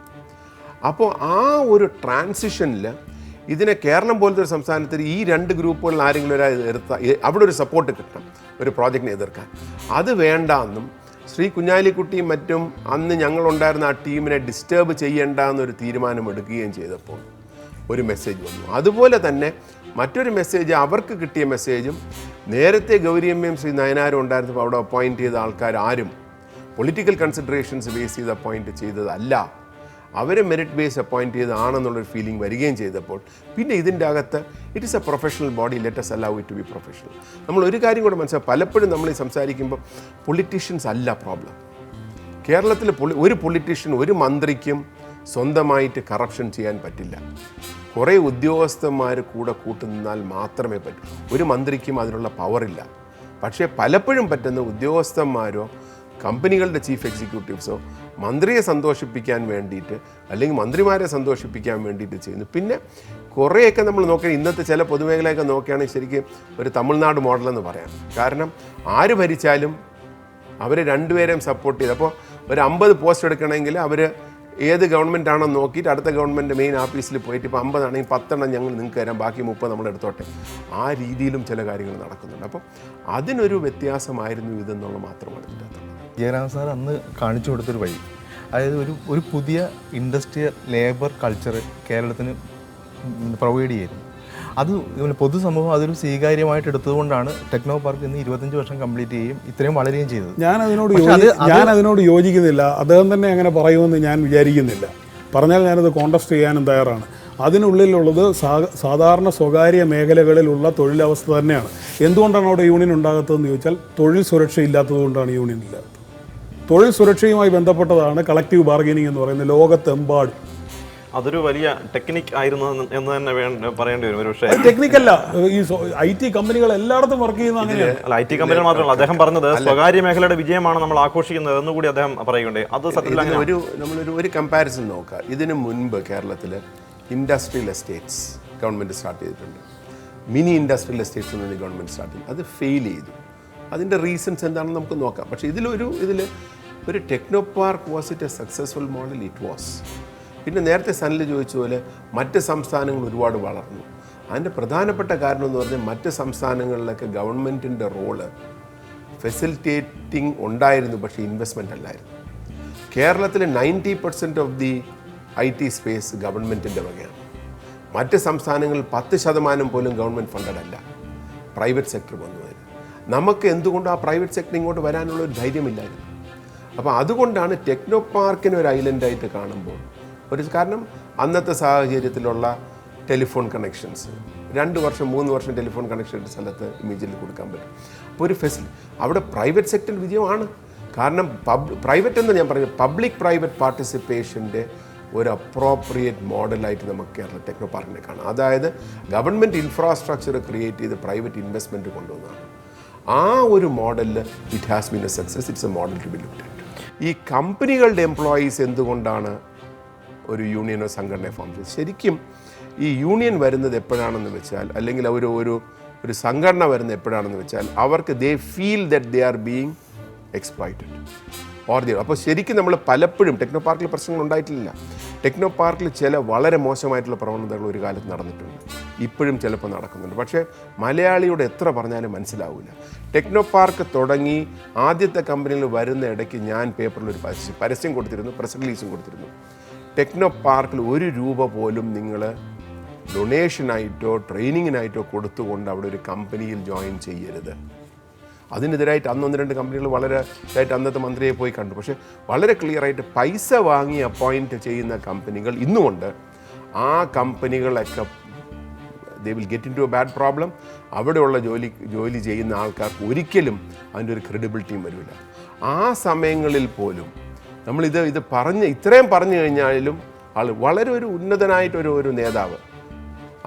അപ്പോൾ ആ ഒരു ട്രാൻസിഷനിൽ ഇതിനെ കേരളം പോലത്തെ ഒരു സംസ്ഥാനത്തിൽ ഈ രണ്ട് ഗ്രൂപ്പുകളിൽ ആരെങ്കിലും അവിടെ ഒരു സപ്പോർട്ട് കിട്ടണം ഒരു പ്രോജക്റ്റിനെ എതിർക്കാൻ. അത് വേണ്ടെന്നും ശ്രീ കുഞ്ഞാലിക്കുട്ടിയും മറ്റും അന്ന് ഞങ്ങളുണ്ടായിരുന്ന ആ ടീമിനെ ഡിസ്റ്റർബ് ചെയ്യേണ്ട എന്നൊരു തീരുമാനം എടുക്കുകയും ചെയ്തപ്പോൾ ഒരു മെസ്സേജ് വന്നു. അതുപോലെ തന്നെ മറ്റൊരു മെസ്സേജ്, അവർക്ക് കിട്ടിയ മെസ്സേജും നേരത്തെ ഗൗരിയമ്മയും ശ്രീ നയനാരും ഉണ്ടായിരുന്നപ്പോൾ അവിടെ അപ്പോയിൻറ്റ് ചെയ്ത ആൾക്കാർ ആരും പൊളിറ്റിക്കൽ കൺസിഡറേഷൻസ് ബേസ് ചെയ്ത് അപ്പോയിൻറ്റ് ചെയ്തതല്ല, അവരെ മെറിറ്റ് ബേസ് അപ്പോയിൻറ്റ് ചെയ്തതാണെന്നുള്ളൊരു ഫീലിംഗ് വരികയും ചെയ്തപ്പോൾ പിന്നെ ഇതിൻ്റെ അകത്ത് it is A professional body, let us allow it to be professional. നമ്മൾ ഒരു കാര്യം കൂടെ മനസ്സിലാക്കുക, പലപ്പോഴും നമ്മൾ ഈ സംസാരിക്കുമ്പോൾ പൊളിറ്റീഷ്യൻസ് അല്ല പ്രോബ്ലം. കേരളത്തിൽ ഒരു പൊളിറ്റീഷ്യൻ, ഒരു മന്ത്രിക്കും സ്വന്തമായിട്ട് കറപ്ഷൻ ചെയ്യാൻ പറ്റില്ല. കുറേ ഉദ്യോഗസ്ഥന്മാർ കൂടെ കൂട്ടുനിന്നാൽ മാത്രമേ പറ്റൂ. ഒരു മന്ത്രിക്കും അതിനുള്ള പവറില്ല. പക്ഷേ പലപ്പോഴും പറ്റുന്ന ഉദ്യോഗസ്ഥന്മാരോ കമ്പനികളുടെ ചീഫ് എക്സിക്യൂട്ടീവ്സോ മന്ത്രിയെ സന്തോഷിപ്പിക്കാൻ വേണ്ടിയിട്ട് അല്ലെങ്കിൽ മന്ത്രിമാരെ സന്തോഷിപ്പിക്കാൻ വേണ്ടിയിട്ട് ചെയ്യുന്നു. പിന്നെ കുറേയൊക്കെ നമ്മൾ നോക്കിയാൽ ഇന്നത്തെ ചില പൊതുമേഖലയൊക്കെ നോക്കുകയാണെങ്കിൽ ശരിക്കും ഒരു തമിഴ്നാട് മോഡലെന്ന് പറയാം. കാരണം ആര് ഭരിച്ചാലും അവർ രണ്ടുപേരെയും സപ്പോർട്ട് ചെയ്ത്, അപ്പോൾ ഒരു 50 പോസ്റ്റ് എടുക്കണമെങ്കിൽ അവർ ഏത് ഗവൺമെൻറ് ആണെന്ന് നോക്കിയിട്ട് അടുത്ത ഗവൺമെൻറ് മെയിൻ ഓഫീസിൽ പോയിട്ട് ഇപ്പോൾ 50 ആണെങ്കിൽ 10 ഞങ്ങൾ നിങ്ങൾക്ക് തരാം, ബാക്കി 30 നമ്മൾ എടുത്തോട്ടെ. ആ രീതിയിലും ചില കാര്യങ്ങൾ നടക്കുന്നുണ്ട്. അപ്പോൾ അതിനൊരു വ്യത്യാസമായിരുന്നു ഇതെന്നുള്ള മാത്രമാണ് ഇതിൻ്റെ അകത്ത്. ജയരാഘവൻ സാർ അന്ന് കാണിച്ചു കൊടുത്തൊരു വഴി, അതായത് ഒരു പുതിയ ഇൻഡസ്ട്രിയൽ ലേബർ കൾച്ചർ കേരളത്തിന് പ്രൊവൈഡ് ചെയ്യുന്നു. അത് പൊതുസമൂഹം അതൊരു സ്വീകാര്യമായിട്ട് എടുത്തതുകൊണ്ടാണ് ടെക്നോ പാർക്ക് ഇന്ന് 25 വർഷം കംപ്ലീറ്റ് ചെയ്യുകയും ഇത്രയും വളരുകയും ചെയ്തത്. ഞാൻ അതിനോട് യോജിക്കുന്നില്ല. അദ്ദേഹം തന്നെ അങ്ങനെ പറയുമെന്ന് ഞാൻ വിചാരിക്കുന്നില്ല. പറഞ്ഞാൽ ഞാനത് കോണ്ടസ്റ്റ് ചെയ്യാനും തയ്യാറാണ്. അതിനുള്ളിലുള്ളത് സാധാരണ സ്വകാര്യ മേഖലകളിലുള്ള തൊഴിലവസ്ഥ തന്നെയാണ്. എന്തുകൊണ്ടാണ് അവിടെ യൂണിയൻ ഉണ്ടാകാത്തതെന്ന് ചോദിച്ചാൽ തൊഴിൽ സുരക്ഷ ഇല്ലാത്തതുകൊണ്ടാണ് യൂണിയൻ ഇല്ലാത്തത്. തൊഴിൽ സുരക്ഷയുമായി ബന്ധപ്പെട്ടതാണ് കളക്റ്റീവ് ബാർഗനിങ് എന്ന് പറയുന്നത് ലോകത്തെമ്പാടും. അതൊരു വലിയ ടെക്നിക് ആയിരുന്നു എന്ന് തന്നെ പറയേണ്ടി വരും ഒരു പക്ഷേ. ടെക്നിക്കല്ല, ഈ IT കമ്പനികൾ എല്ലായിടത്തും വർക്ക് ചെയ്യുന്ന അങ്ങനെയാണ്. അല്ല, IT കമ്പനികൾ മാത്രമല്ല, അദ്ദേഹം പറഞ്ഞത് സ്വകാര്യ മേഖലയുടെ വിജയമാണ് നമ്മൾ ആഘോഷിക്കുന്നത് എന്നുകൂടി അദ്ദേഹം പറയുകയുണ്ട്. അത് സത്യത്തിൽ നമ്മളൊരു കമ്പാരിസൺ നോക്കാം. ഇതിനു മുൻപ് കേരളത്തിൽ ഇൻഡസ്ട്രിയൽ എസ്റ്റേറ്റ്സ് ഗവൺമെൻറ് സ്റ്റാർട്ട് ചെയ്തിട്ടുണ്ട്. മിനി ഇൻഡസ്ട്രിയൽ എസ്റ്റേറ്റ്സ് എന്ന് ഗവൺമെൻറ് സ്റ്റാർട്ട് ചെയ്തു. അത് ഫെയിൽ ചെയ്തു. അതിൻ്റെ റീസൺസ് എന്താണെന്ന് നമുക്ക് നോക്കാം. പക്ഷേ ഇതിൽ techno park was it A successful model? It was. പിന്നെ നേരത്തെ സനിൽ ചോദിച്ച പോലെ മറ്റ് സംസ്ഥാനങ്ങൾ ഒരുപാട് വളർന്നു. അതിൻ്റെ പ്രധാനപ്പെട്ട കാരണം എന്ന് പറഞ്ഞാൽ മറ്റ് സംസ്ഥാനങ്ങളിലൊക്കെ ഗവൺമെൻറ്റിൻ്റെ റോള് ഫെസിലിറ്റേറ്റിംഗ് ഉണ്ടായിരുന്നു, പക്ഷേ ഇൻവെസ്റ്റ്മെൻ്റ് അല്ലായിരുന്നു. കേരളത്തിൽ 90% ഓഫ് ദി IT സ്പേസ് ഗവൺമെൻറ്റിൻ്റെ വകയാണ്. മറ്റ് സംസ്ഥാനങ്ങളിൽ 10% പോലും ഗവൺമെൻറ് ഫണ്ടഡ് അല്ല, പ്രൈവറ്റ് സെക്ടർ വന്നു വരും. നമുക്ക് എന്തുകൊണ്ട് ആ പ്രൈവറ്റ് സെക്ടർ ഇങ്ങോട്ട് വരാനുള്ള ഒരു ധൈര്യമില്ലായിരുന്നു. അപ്പോൾ അതുകൊണ്ടാണ് ടെക്നോ പാർക്കിനെ ഒരു ഐലൻഡായിട്ട് കാണുമ്പോൾ കാരണം അന്നത്തെ സാഹചര്യത്തിലുള്ള ടെലിഫോൺ കണക്ഷൻസ് 2 വർഷം 3 വർഷം ടെലിഫോൺ കണക്ഷൻ സ്ഥലത്ത് ഇമീഡിയറ്റ്ലി കൊടുക്കാൻ പറ്റും. അപ്പോൾ ഒരു അവിടെ പ്രൈവറ്റ് സെക്ടർ വിജയമാണ്. കാരണം പ്രൈവറ്റ് എന്ന് ഞാൻ പറഞ്ഞത് പബ്ലിക് പ്രൈവറ്റ് പാർട്ടിസിപ്പേഷൻ്റെ ഒരു അപ്രോപ്രിയേറ്റ് മോഡലായിട്ട് നമുക്ക് കേരള ടെക്നോ പാർക്കിനെ കാണാം. അതായത് ഗവൺമെൻറ് ഇൻഫ്രാസ്ട്രക്ചർ ക്രിയേറ്റ് ചെയ്ത് പ്രൈവറ്റ് ഇൻവെസ്റ്റ്മെൻറ്റ് കൊണ്ടുവന്നതാണ്. ആ ഒരു മോഡലിൽ it has been a success. It's a model to be looked at. ഈ കമ്പനികളുടെ എംപ്ലോയീസ് എന്തുകൊണ്ടാണ് ഒരു യൂണിയനോ സംഘടനയോ ഫോം ചെയ്തത്? ശരിക്കും ഈ യൂണിയൻ വരുന്നത് എപ്പോഴാണെന്ന് വെച്ചാൽ, അല്ലെങ്കിൽ ഒരു സംഘടന വരുന്നത് എപ്പോഴാണെന്ന് വെച്ചാൽ, അവർക്ക് they feel that they are being exploited or they. അപ്പോൾ ശരിക്കും നമ്മൾ പലപ്പോഴും ടെക്നോ പാർക്കിൽ പ്രശ്നങ്ങൾ ഉണ്ടായിട്ടില്ല. ടെക്നോ പാർക്കിൽ ചില വളരെ മോശമായിട്ടുള്ള പ്രവണതകൾ ഒരു കാലത്ത് നടന്നിട്ടുണ്ട്, ഇപ്പോഴും ചിലപ്പോൾ നടക്കുന്നുണ്ട്. പക്ഷേ മലയാളിയോട് എത്ര പറഞ്ഞാലും മനസ്സിലാവില്ല. ടെക്നോ പാർക്ക് തുടങ്ങി ആദ്യത്തെ കമ്പനിയിൽ വരുന്ന ഇടയ്ക്ക് ഞാൻ പേപ്പറിൽ ഒരു പരസ്യം കൊടുത്തിരുന്നു, പ്രസ് റിലീസും കൊടുത്തിരുന്നു. ടെക്നോ പാർക്കിൽ 1 രൂപ പോലും നിങ്ങൾ ഡൊണേഷനായിട്ടോ ട്രെയിനിങ്ങിനായിട്ടോ കൊടുത്തുകൊണ്ട് അവിടെ ഒരു കമ്പനിയിൽ ജോയിൻ ചെയ്യരുത്. അതിനെതിരായിട്ട് അന്ന് 1-2 കമ്പനികൾ വളരെ ഇതായിട്ട് അന്നത്തെ മന്ത്രിയെ പോയി കണ്ടു. പക്ഷേ വളരെ ക്ലിയറായിട്ട് പൈസ വാങ്ങി അപ്പോയിൻറ്റ് ചെയ്യുന്ന കമ്പനികൾ ഇന്നുമുണ്ട്. ആ കമ്പനികളൊക്കെ they will get into a bad problem. അവിടെയുള്ള ജോലി ചെയ്യുന്ന ആൾക്കാർക്ക് ഒരിക്കലും അതിൻ്റെ ഒരു ക്രെഡിബിലിറ്റിയും വരില്ല. ആ സമയങ്ങളിൽ പോലും നമ്മളിത് ഇത്രയും പറഞ്ഞു കഴിഞ്ഞാലും വളരെ ഒരു ഉന്നതനായിട്ടൊരു നേതാവ്,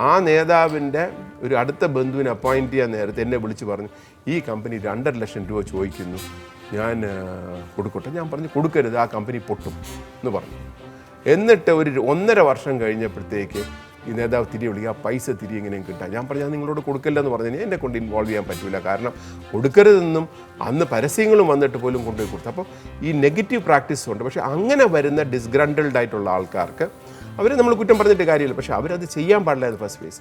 ആ നേതാവിൻ്റെ ഒരു അടുത്ത ബന്ധുവിനെ അപ്പോയിൻറ്റ് ചെയ്യാൻ നേരത്തെ എന്നെ വിളിച്ച് പറഞ്ഞു, ഈ കമ്പനി 2.5 ലക്ഷം രൂപ ചോദിക്കുന്നു, ഞാൻ കൊടുക്കട്ടെ? ഞാൻ പറഞ്ഞു കൊടുക്കരുത്, ആ കമ്പനി പൊട്ടും എന്ന് പറഞ്ഞു. എന്നിട്ട് ഒരു 1.5 വർഷം കഴിഞ്ഞപ്പോഴത്തേക്ക് ഈ നേതാവ് തിരികെ വിളിക്കുക, ആ പൈസ തിരികെ എങ്ങനെയും കിട്ടാം. ഞാൻ പറഞ്ഞു, ഞാൻ നിങ്ങളോട് കൊടുക്കില്ലെന്ന് പറഞ്ഞു. എന്നെ കൊണ്ട് ഇൻവോൾവ് ചെയ്യാൻ പറ്റില്ല, കാരണം കൊടുക്കരുതെന്നും അന്ന് പരസ്യങ്ങളും വന്നിട്ട് പോലും കൊണ്ടുപോയി കൊടുത്തു. അപ്പോൾ ഈ നെഗറ്റീവ് പ്രാക്ടീസ് ഉണ്ട്. പക്ഷേ അങ്ങനെ വരുന്ന ഡിസ്ഗ്രണ്ടൽഡ് ആയിട്ടുള്ള ആൾക്കാർക്ക് അവരെ നമ്മൾ കുറ്റം പറഞ്ഞിട്ട് കാര്യമില്ല. പക്ഷേ അവരത് ചെയ്യാൻ പാടില്ലായിരുന്നു ഫസ്റ്റ് ഫേസ്.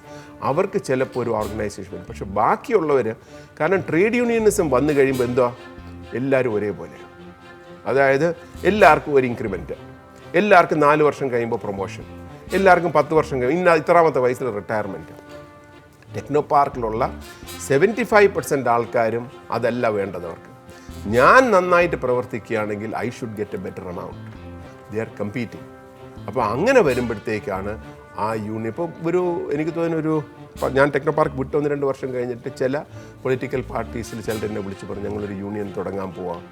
അവർക്ക് ചിലപ്പോൾ ഒരു ഓർഗനൈസേഷൻ വരും. പക്ഷേ ബാക്കിയുള്ളവർ, കാരണം ട്രേഡ് യൂണിയനിസം വന്നു കഴിയുമ്പോൾ എന്തോ എല്ലാവരും ഒരേപോലെ, അതായത് എല്ലാവർക്കും ഒരു ഇൻക്രിമെൻറ്റ്, എല്ലാവർക്കും 4 വർഷം കഴിയുമ്പോൾ പ്രൊമോഷൻ, എല്ലാവർക്കും 10 വർഷം കഴിയും ഇത്രാമത്തെ വയസ്സിൽ റിട്ടയർമെൻറ്റ്. ടെക്നോ പാർക്കിലുള്ള 75% ആൾക്കാരും അതല്ല വേണ്ടതവർക്ക്. ഞാൻ നന്നായിട്ട് പ്രവർത്തിക്കുകയാണെങ്കിൽ I should get A better amount. They are competing. അപ്പോൾ അങ്ങനെ വരുമ്പോഴത്തേക്കാണ് ആ യൂണിയൻ ഇപ്പോൾ എനിക്ക് തോന്നുന്നു ഞാൻ ടെക്നോ പാർക്ക് വിട്ട് 1-2 വർഷം കഴിഞ്ഞിട്ട് ചില പൊളിറ്റിക്കൽ പാർട്ടീസിൽ ചിലർ എന്നെ വിളിച്ച് പറഞ്ഞു, ഞങ്ങളൊരു യൂണിയൻ തുടങ്ങാൻ പോവാം,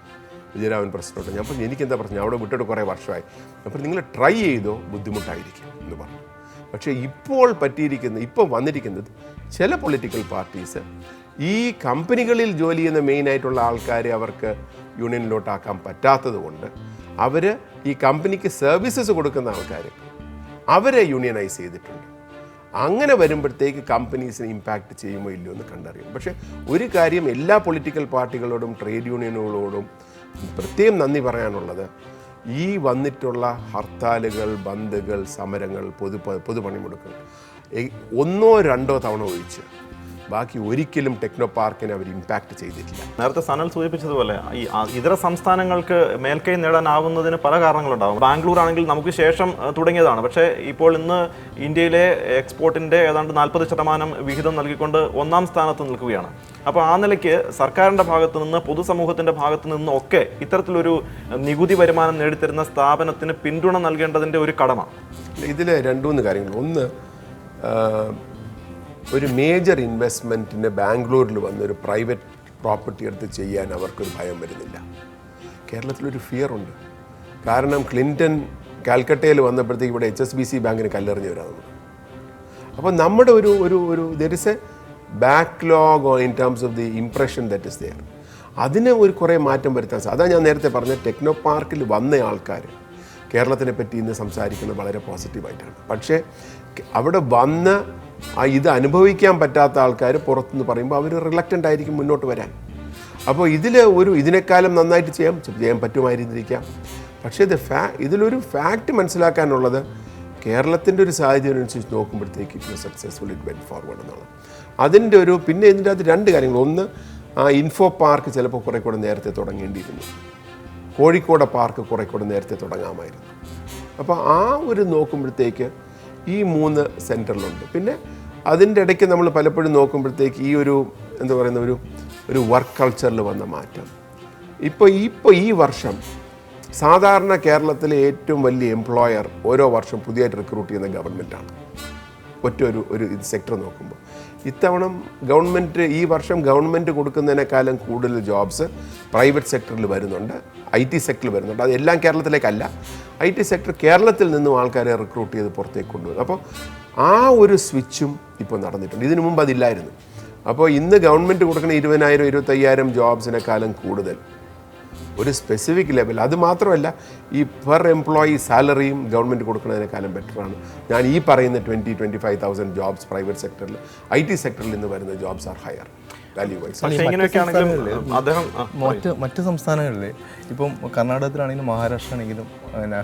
വിജയരാമൻ പ്രസിഡന്റ്. ഞാൻ പറഞ്ഞു, എനിക്കെന്താ പ്രശ്നം, അവിടെ വിട്ടിട്ട് കുറേ വർഷമായി. അപ്പോൾ നിങ്ങൾ ട്രൈ ചെയ്തോ, ബുദ്ധിമുട്ടായിരിക്കും എന്ന് പറഞ്ഞു. പക്ഷേ ഇപ്പോൾ വന്നിരിക്കുന്നത് ചില പൊളിറ്റിക്കൽ പാർട്ടീസ് ഈ കമ്പനികളിൽ ജോലി ചെയ്യുന്ന മെയിനായിട്ടുള്ള ആൾക്കാരെ അവർക്ക് യൂണിയനിലോട്ടാക്കാൻ പറ്റാത്തത് കൊണ്ട് അവർ ഈ കമ്പനിക്ക് സർവീസസ് കൊടുക്കുന്ന ആൾക്കാർ അവരെ യൂണിയനൈസ് ചെയ്തിട്ടുണ്ട്. അങ്ങനെ വരുമ്പോഴത്തേക്ക് കമ്പനീസിന് ഇമ്പാക്റ്റ് ചെയ്യുമോ ഇല്ലയോ എന്ന് കണ്ടറിയും. പക്ഷേ ഒരു കാര്യം എല്ലാ പൊളിറ്റിക്കൽ പാർട്ടികളോടും ട്രേഡ് യൂണിയനുകളോടും പ്രത്യേകം നന്ദി പറയാനുള്ളത്, ഈ വന്നിട്ടുള്ള ഹർത്താലുകൾ, ബന്ദുകൾ, സമരങ്ങൾ, പൊതുപണിമുടക്കുകൾ 1-2 തവണ ഒഴിച്ച് ബാക്കി ഒരിക്കലും ടെക്നോ പാർക്കിനെ അവർ ഇമ്പാക്റ്റ് ചെയ്തിട്ടില്ല. നേരത്തെ സനൽ സൂചിപ്പിച്ചതുപോലെ ഈ ഇതര സംസ്ഥാനങ്ങൾക്ക് മേൽക്കൈ നേടാനാവുന്നതിന് പല കാരണങ്ങളുണ്ടാകും. ബാംഗ്ലൂർ ആണെങ്കിൽ നമുക്ക് ശേഷം തുടങ്ങിയതാണ്. പക്ഷേ ഇപ്പോൾ ഇന്ന് ഇന്ത്യയിലെ എക്സ്പോർട്ടിൻ്റെ ഏതാണ്ട് 40% വിഹിതം നൽകിക്കൊണ്ട് 1-ാം സ്ഥാനത്ത് നിൽക്കുകയാണ്. അപ്പോൾ ആ നിലയ്ക്ക് സർക്കാരിൻ്റെ ഭാഗത്തു നിന്ന്, പൊതുസമൂഹത്തിൻ്റെ ഭാഗത്തു നിന്നും ഒക്കെ ഇത്തരത്തിലൊരു നികുതി വരുമാനം നേടിത്തരുന്ന സ്ഥാപനത്തിന് പിന്തുണ നൽകേണ്ടതിൻ്റെ ഒരു കടമ. ഇതിൽ 2-3 കാര്യങ്ങൾ. ഒന്ന്, ഒരു മേജർ ഇൻവെസ്റ്റ്മെൻറ്റിന് ബാംഗ്ലൂരിൽ വന്നൊരു പ്രൈവറ്റ് പ്രോപ്പർട്ടി എടുത്ത് ചെയ്യാൻ അവർക്കൊരു ഭയം വരുന്നില്ല. കേരളത്തിലൊരു ഫിയറുണ്ട്. കാരണം ക്ലിൻ്റൺ കാൽക്കട്ടയിൽ വന്നപ്പോഴത്തേക്ക് ഇവിടെ HSBC ബാങ്കിന് കല്ലെറിഞ്ഞവരാണ്. അപ്പോൾ നമ്മുടെ ഒരു there is a backlog in terms of the impression that is there. അതിന് ഒരു കുറേ മാറ്റം വരുത്താൻ സാധിക്കും. അതാണ് ഞാൻ നേരത്തെ പറഞ്ഞ ടെക്നോ പാർക്കിൽ വന്ന ആൾക്കാർ കേരളത്തിനെ പറ്റി ഇന്ന് സംസാരിക്കുന്നത് വളരെ പോസിറ്റീവായിട്ടാണ്. പക്ഷേ അവിടെ വന്ന് ഇത് അനുഭവിക്കാൻ പറ്റാത്ത ആൾക്കാർ പുറത്തുനിന്ന് പറയുമ്പോൾ അവർ റിലക്റ്റൻ്റ് ആയിരിക്കും മുന്നോട്ട് വരാൻ. അപ്പോൾ ഇതിനേക്കാളും നന്നായിട്ട് ചെയ്യാൻ പറ്റുമായിരുന്നിരിക്കാം. പക്ഷേ ഇതിലൊരു ഫാക്റ്റ് മനസ്സിലാക്കാനുള്ളത് കേരളത്തിൻ്റെ ഒരു സാഹചര്യം അനുസരിച്ച് നോക്കുമ്പോഴത്തേക്ക് it was successful, it went forward എന്നുള്ളത്. അതിൻ്റെ പിന്നെ ഇതിൻ്റെ അകത്ത് രണ്ട് കാര്യങ്ങൾ. ഒന്ന്, ഇൻഫോ പാർക്ക് ചിലപ്പോൾ കുറേ കൂടെ നേരത്തെ തുടങ്ങേണ്ടിയിരുന്നു. കോഴിക്കോട് പാർക്ക് കുറേ കൂടെ നേരത്തെ തുടങ്ങാമായിരുന്നു. അപ്പോൾ നോക്കുമ്പോഴത്തേക്ക് ഈ 3 സെൻറ്ററിലുണ്ട്. പിന്നെ അതിൻ്റെ ഇടയ്ക്ക് നമ്മൾ പലപ്പോഴും നോക്കുമ്പോഴത്തേക്ക് ഈ എന്താ പറയുന്ന ഒരു വർക്ക് കൾച്ചറിൽ വന്ന മാറ്റം. ഇപ്പോൾ ഈ വർഷം സാധാരണ കേരളത്തിലെ ഏറ്റവും വലിയ എംപ്ലോയർ ഓരോ വർഷം പുതിയതായിട്ട് റിക്രൂട്ട് ചെയ്യുന്ന ഗവൺമെൻറ്റാണ്. ഒരു സെക്ടർ നോക്കുമ്പോൾ ഇത്തവണ ഈ വർഷം ഗവൺമെൻറ് കൊടുക്കുന്നതിനേക്കാളും കൂടുതൽ ജോബ്സ് പ്രൈവറ്റ് സെക്ടറിൽ വരുന്നുണ്ട്, IT സെക്ടറിൽ വരുന്നുണ്ട്. അതെല്ലാം കേരളത്തിലേക്കല്ല. IT സെക്ടർ കേരളത്തിൽ നിന്നും ആൾക്കാരെ റിക്രൂട്ട് ചെയ്ത് പുറത്തേക്ക് കൊണ്ടുവരും. അപ്പോൾ ആ ഒരു സ്വിച്ചും ഇപ്പോൾ നടന്നിട്ടുണ്ട്. ഇതിനു മുമ്പ് അതില്ലായിരുന്നു. അപ്പോൾ ഇന്ന് ഗവൺമെൻറ് കൊടുക്കുന്ന 20,000 25,000 ജോബ്സിനേക്കാളും കൂടുതൽ ഒരു സ്പെസിഫിക് ലെവൽ. അത് മാത്രമല്ല, ഈ പെർ എംപ്ലോയി സാലറിയും ഗവൺമെൻറ് കൊടുക്കുന്നതിനേക്കാളും ബെറ്ററാണ്. ഞാൻ ഈ പറയുന്ന 20,000-25,000 ജോബ്സ് പ്രൈവറ്റ് സെക്ടറിൽ, IT സെക്ടറിൽ നിന്ന് വരുന്ന jobs are higher value wise. മറ്റ് സംസ്ഥാനങ്ങളിൽ ഇപ്പം കർണാടകത്തിലാണെങ്കിലും മഹാരാഷ്ട്ര ആണെങ്കിലും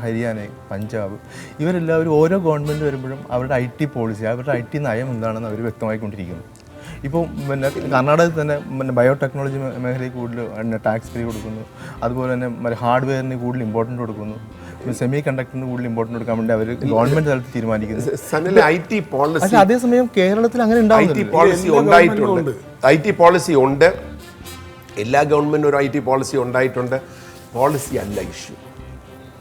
ഹരിയാന, പഞ്ചാബ്, ഇവരെല്ലാവരും ഓരോ ഗവൺമെൻറ് വരുമ്പോഴും അവരുടെ IT പോളിസി, അവരുടെ IT നയം എന്താണെന്ന് അവർ വ്യക്തമായിക്കൊണ്ടിരിക്കുന്നു. ഇപ്പോൾ കർണാടകത്തിൽ തന്നെ ബയോടെക്നോളജി മേഖലയിൽ കൂടുതൽ ടാക്സ് ഫ്രീ കൊടുക്കുന്നു. അതുപോലെ തന്നെ ഹാർഡ്വെയറിന് കൂടുതൽ ഇമ്പോർട്ടൻറ്റ് കൊടുക്കുന്നു. സെമി കണ്ടക്ടറിന് കൂടുതൽ ഇമ്പോർട്ടൻറ്റ് കൊടുക്കാൻ വേണ്ടി അവർ ഗവൺമെൻറ് തലത്തിൽ തീരുമാനിക്കുന്നു. അതേസമയം കേരളത്തിൽ അങ്ങനെ ഉണ്ടായിട്ടുണ്ട്. IT പോളിസി ഉണ്ട്. എല്ലാ ഗവൺമെൻറ്റും ഒരു IT പോളിസി ഉണ്ടായിട്ടുണ്ട്. പോളിസി അല്ല ഇഷ്യൂ.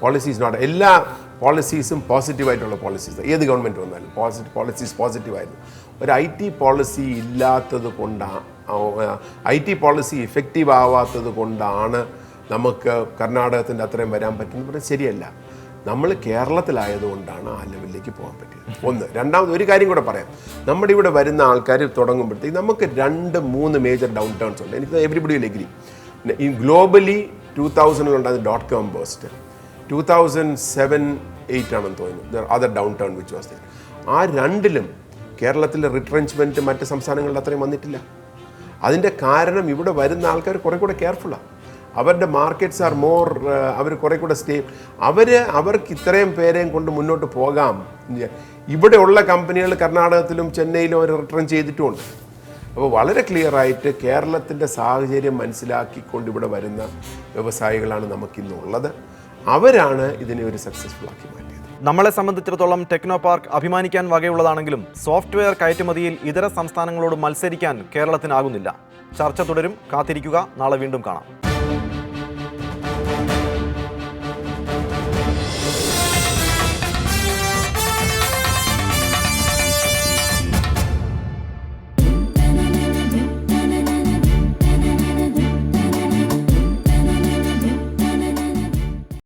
Policy is not. എല്ലാ പോളിസീസും പോസിറ്റീവായിട്ടുള്ള പോളിസീസ്. ഏത് ഗവൺമെൻറ് വന്നാലും പോളിസീസ് പോസിറ്റീവായിരുന്നു. ഒരു IT പോളിസി ഇല്ലാത്തത് കൊണ്ടാണ്, IT പോളിസി ഇഫക്റ്റീവ് ആവാത്തത് കൊണ്ടാണ് നമുക്ക് കർണാടകത്തിൻ്റെ അത്രയും വരാൻ പറ്റുന്നത് പറഞ്ഞാൽ ശരിയല്ല. നമ്മൾ കേരളത്തിലായതുകൊണ്ടാണ് ആ ലെവലിലേക്ക് പോകാൻ പറ്റിയത്. ഒന്ന്. രണ്ടാമത് ഒരു കാര്യം കൂടെ പറയാം. നമ്മുടെ ഇവിടെ വരുന്ന ആൾക്കാർ തുടങ്ങുമ്പോഴത്തേക്ക് നമുക്ക് 2-3 മേജർ ഡൗൺ ടേൺസ് ഉണ്ട്. എനിക്ക് എവരിബഡി വിൽ എഗ്രി. ഈ ഗ്ലോബലി 2000 .com ബേസ്റ്റ്, 2007-8 ആണെന്ന് തോന്നുന്നു other down turn which was there. ആ രണ്ടിലും കേരളത്തിലെ റിട്രെഞ്ച്മെൻറ്റ് മറ്റ് സംസ്ഥാനങ്ങളിൽ അത്രയും വന്നിട്ടില്ല. അതിൻ്റെ കാരണം ഇവിടെ വരുന്ന ആൾക്കാർ കുറേ കൂടെ കെയർഫുള്ളാണ്. അവരുടെ മാർക്കറ്റ്സ് ആർ മോർ, അവർ കുറേ കൂടെ അവർക്ക് ഇത്രയും പേരെയും കൊണ്ട് മുന്നോട്ട് പോകാം. ഇവിടെയുള്ള കമ്പനികൾ കർണാടകത്തിലും ചെന്നൈയിലും അവർ റിട്ടേൺ ചെയ്തിട്ടുമുണ്ട്. അപ്പോൾ വളരെ ക്ലിയറായിട്ട് കേരളത്തിൻ്റെ സാഹചര്യം മനസ്സിലാക്കിക്കൊണ്ട് ഇവിടെ വരുന്ന വ്യവസായികളാണ് നമുക്കിന്നുള്ളത്. അവരാണ് ഇതിനെ ഒരു സക്സസ്ഫുൾ ആക്കി മാറ്റിയത്. നമ്മളെ സംബന്ധിച്ചിടത്തോളം ടെക്നോ പാർക്ക് അഭിമാനിക്കാൻ വകയുള്ളതാണെങ്കിലും സോഫ്റ്റ്വെയർ കയറ്റുമതിയിൽ ഇതര സംസ്ഥാനങ്ങളോട് മത്സരിക്കാൻ കേരളത്തിനാകുന്നില്ല. ചർച്ച തുടരും. കാത്തിരിക്കുക. നാളെ വീണ്ടും കാണാം.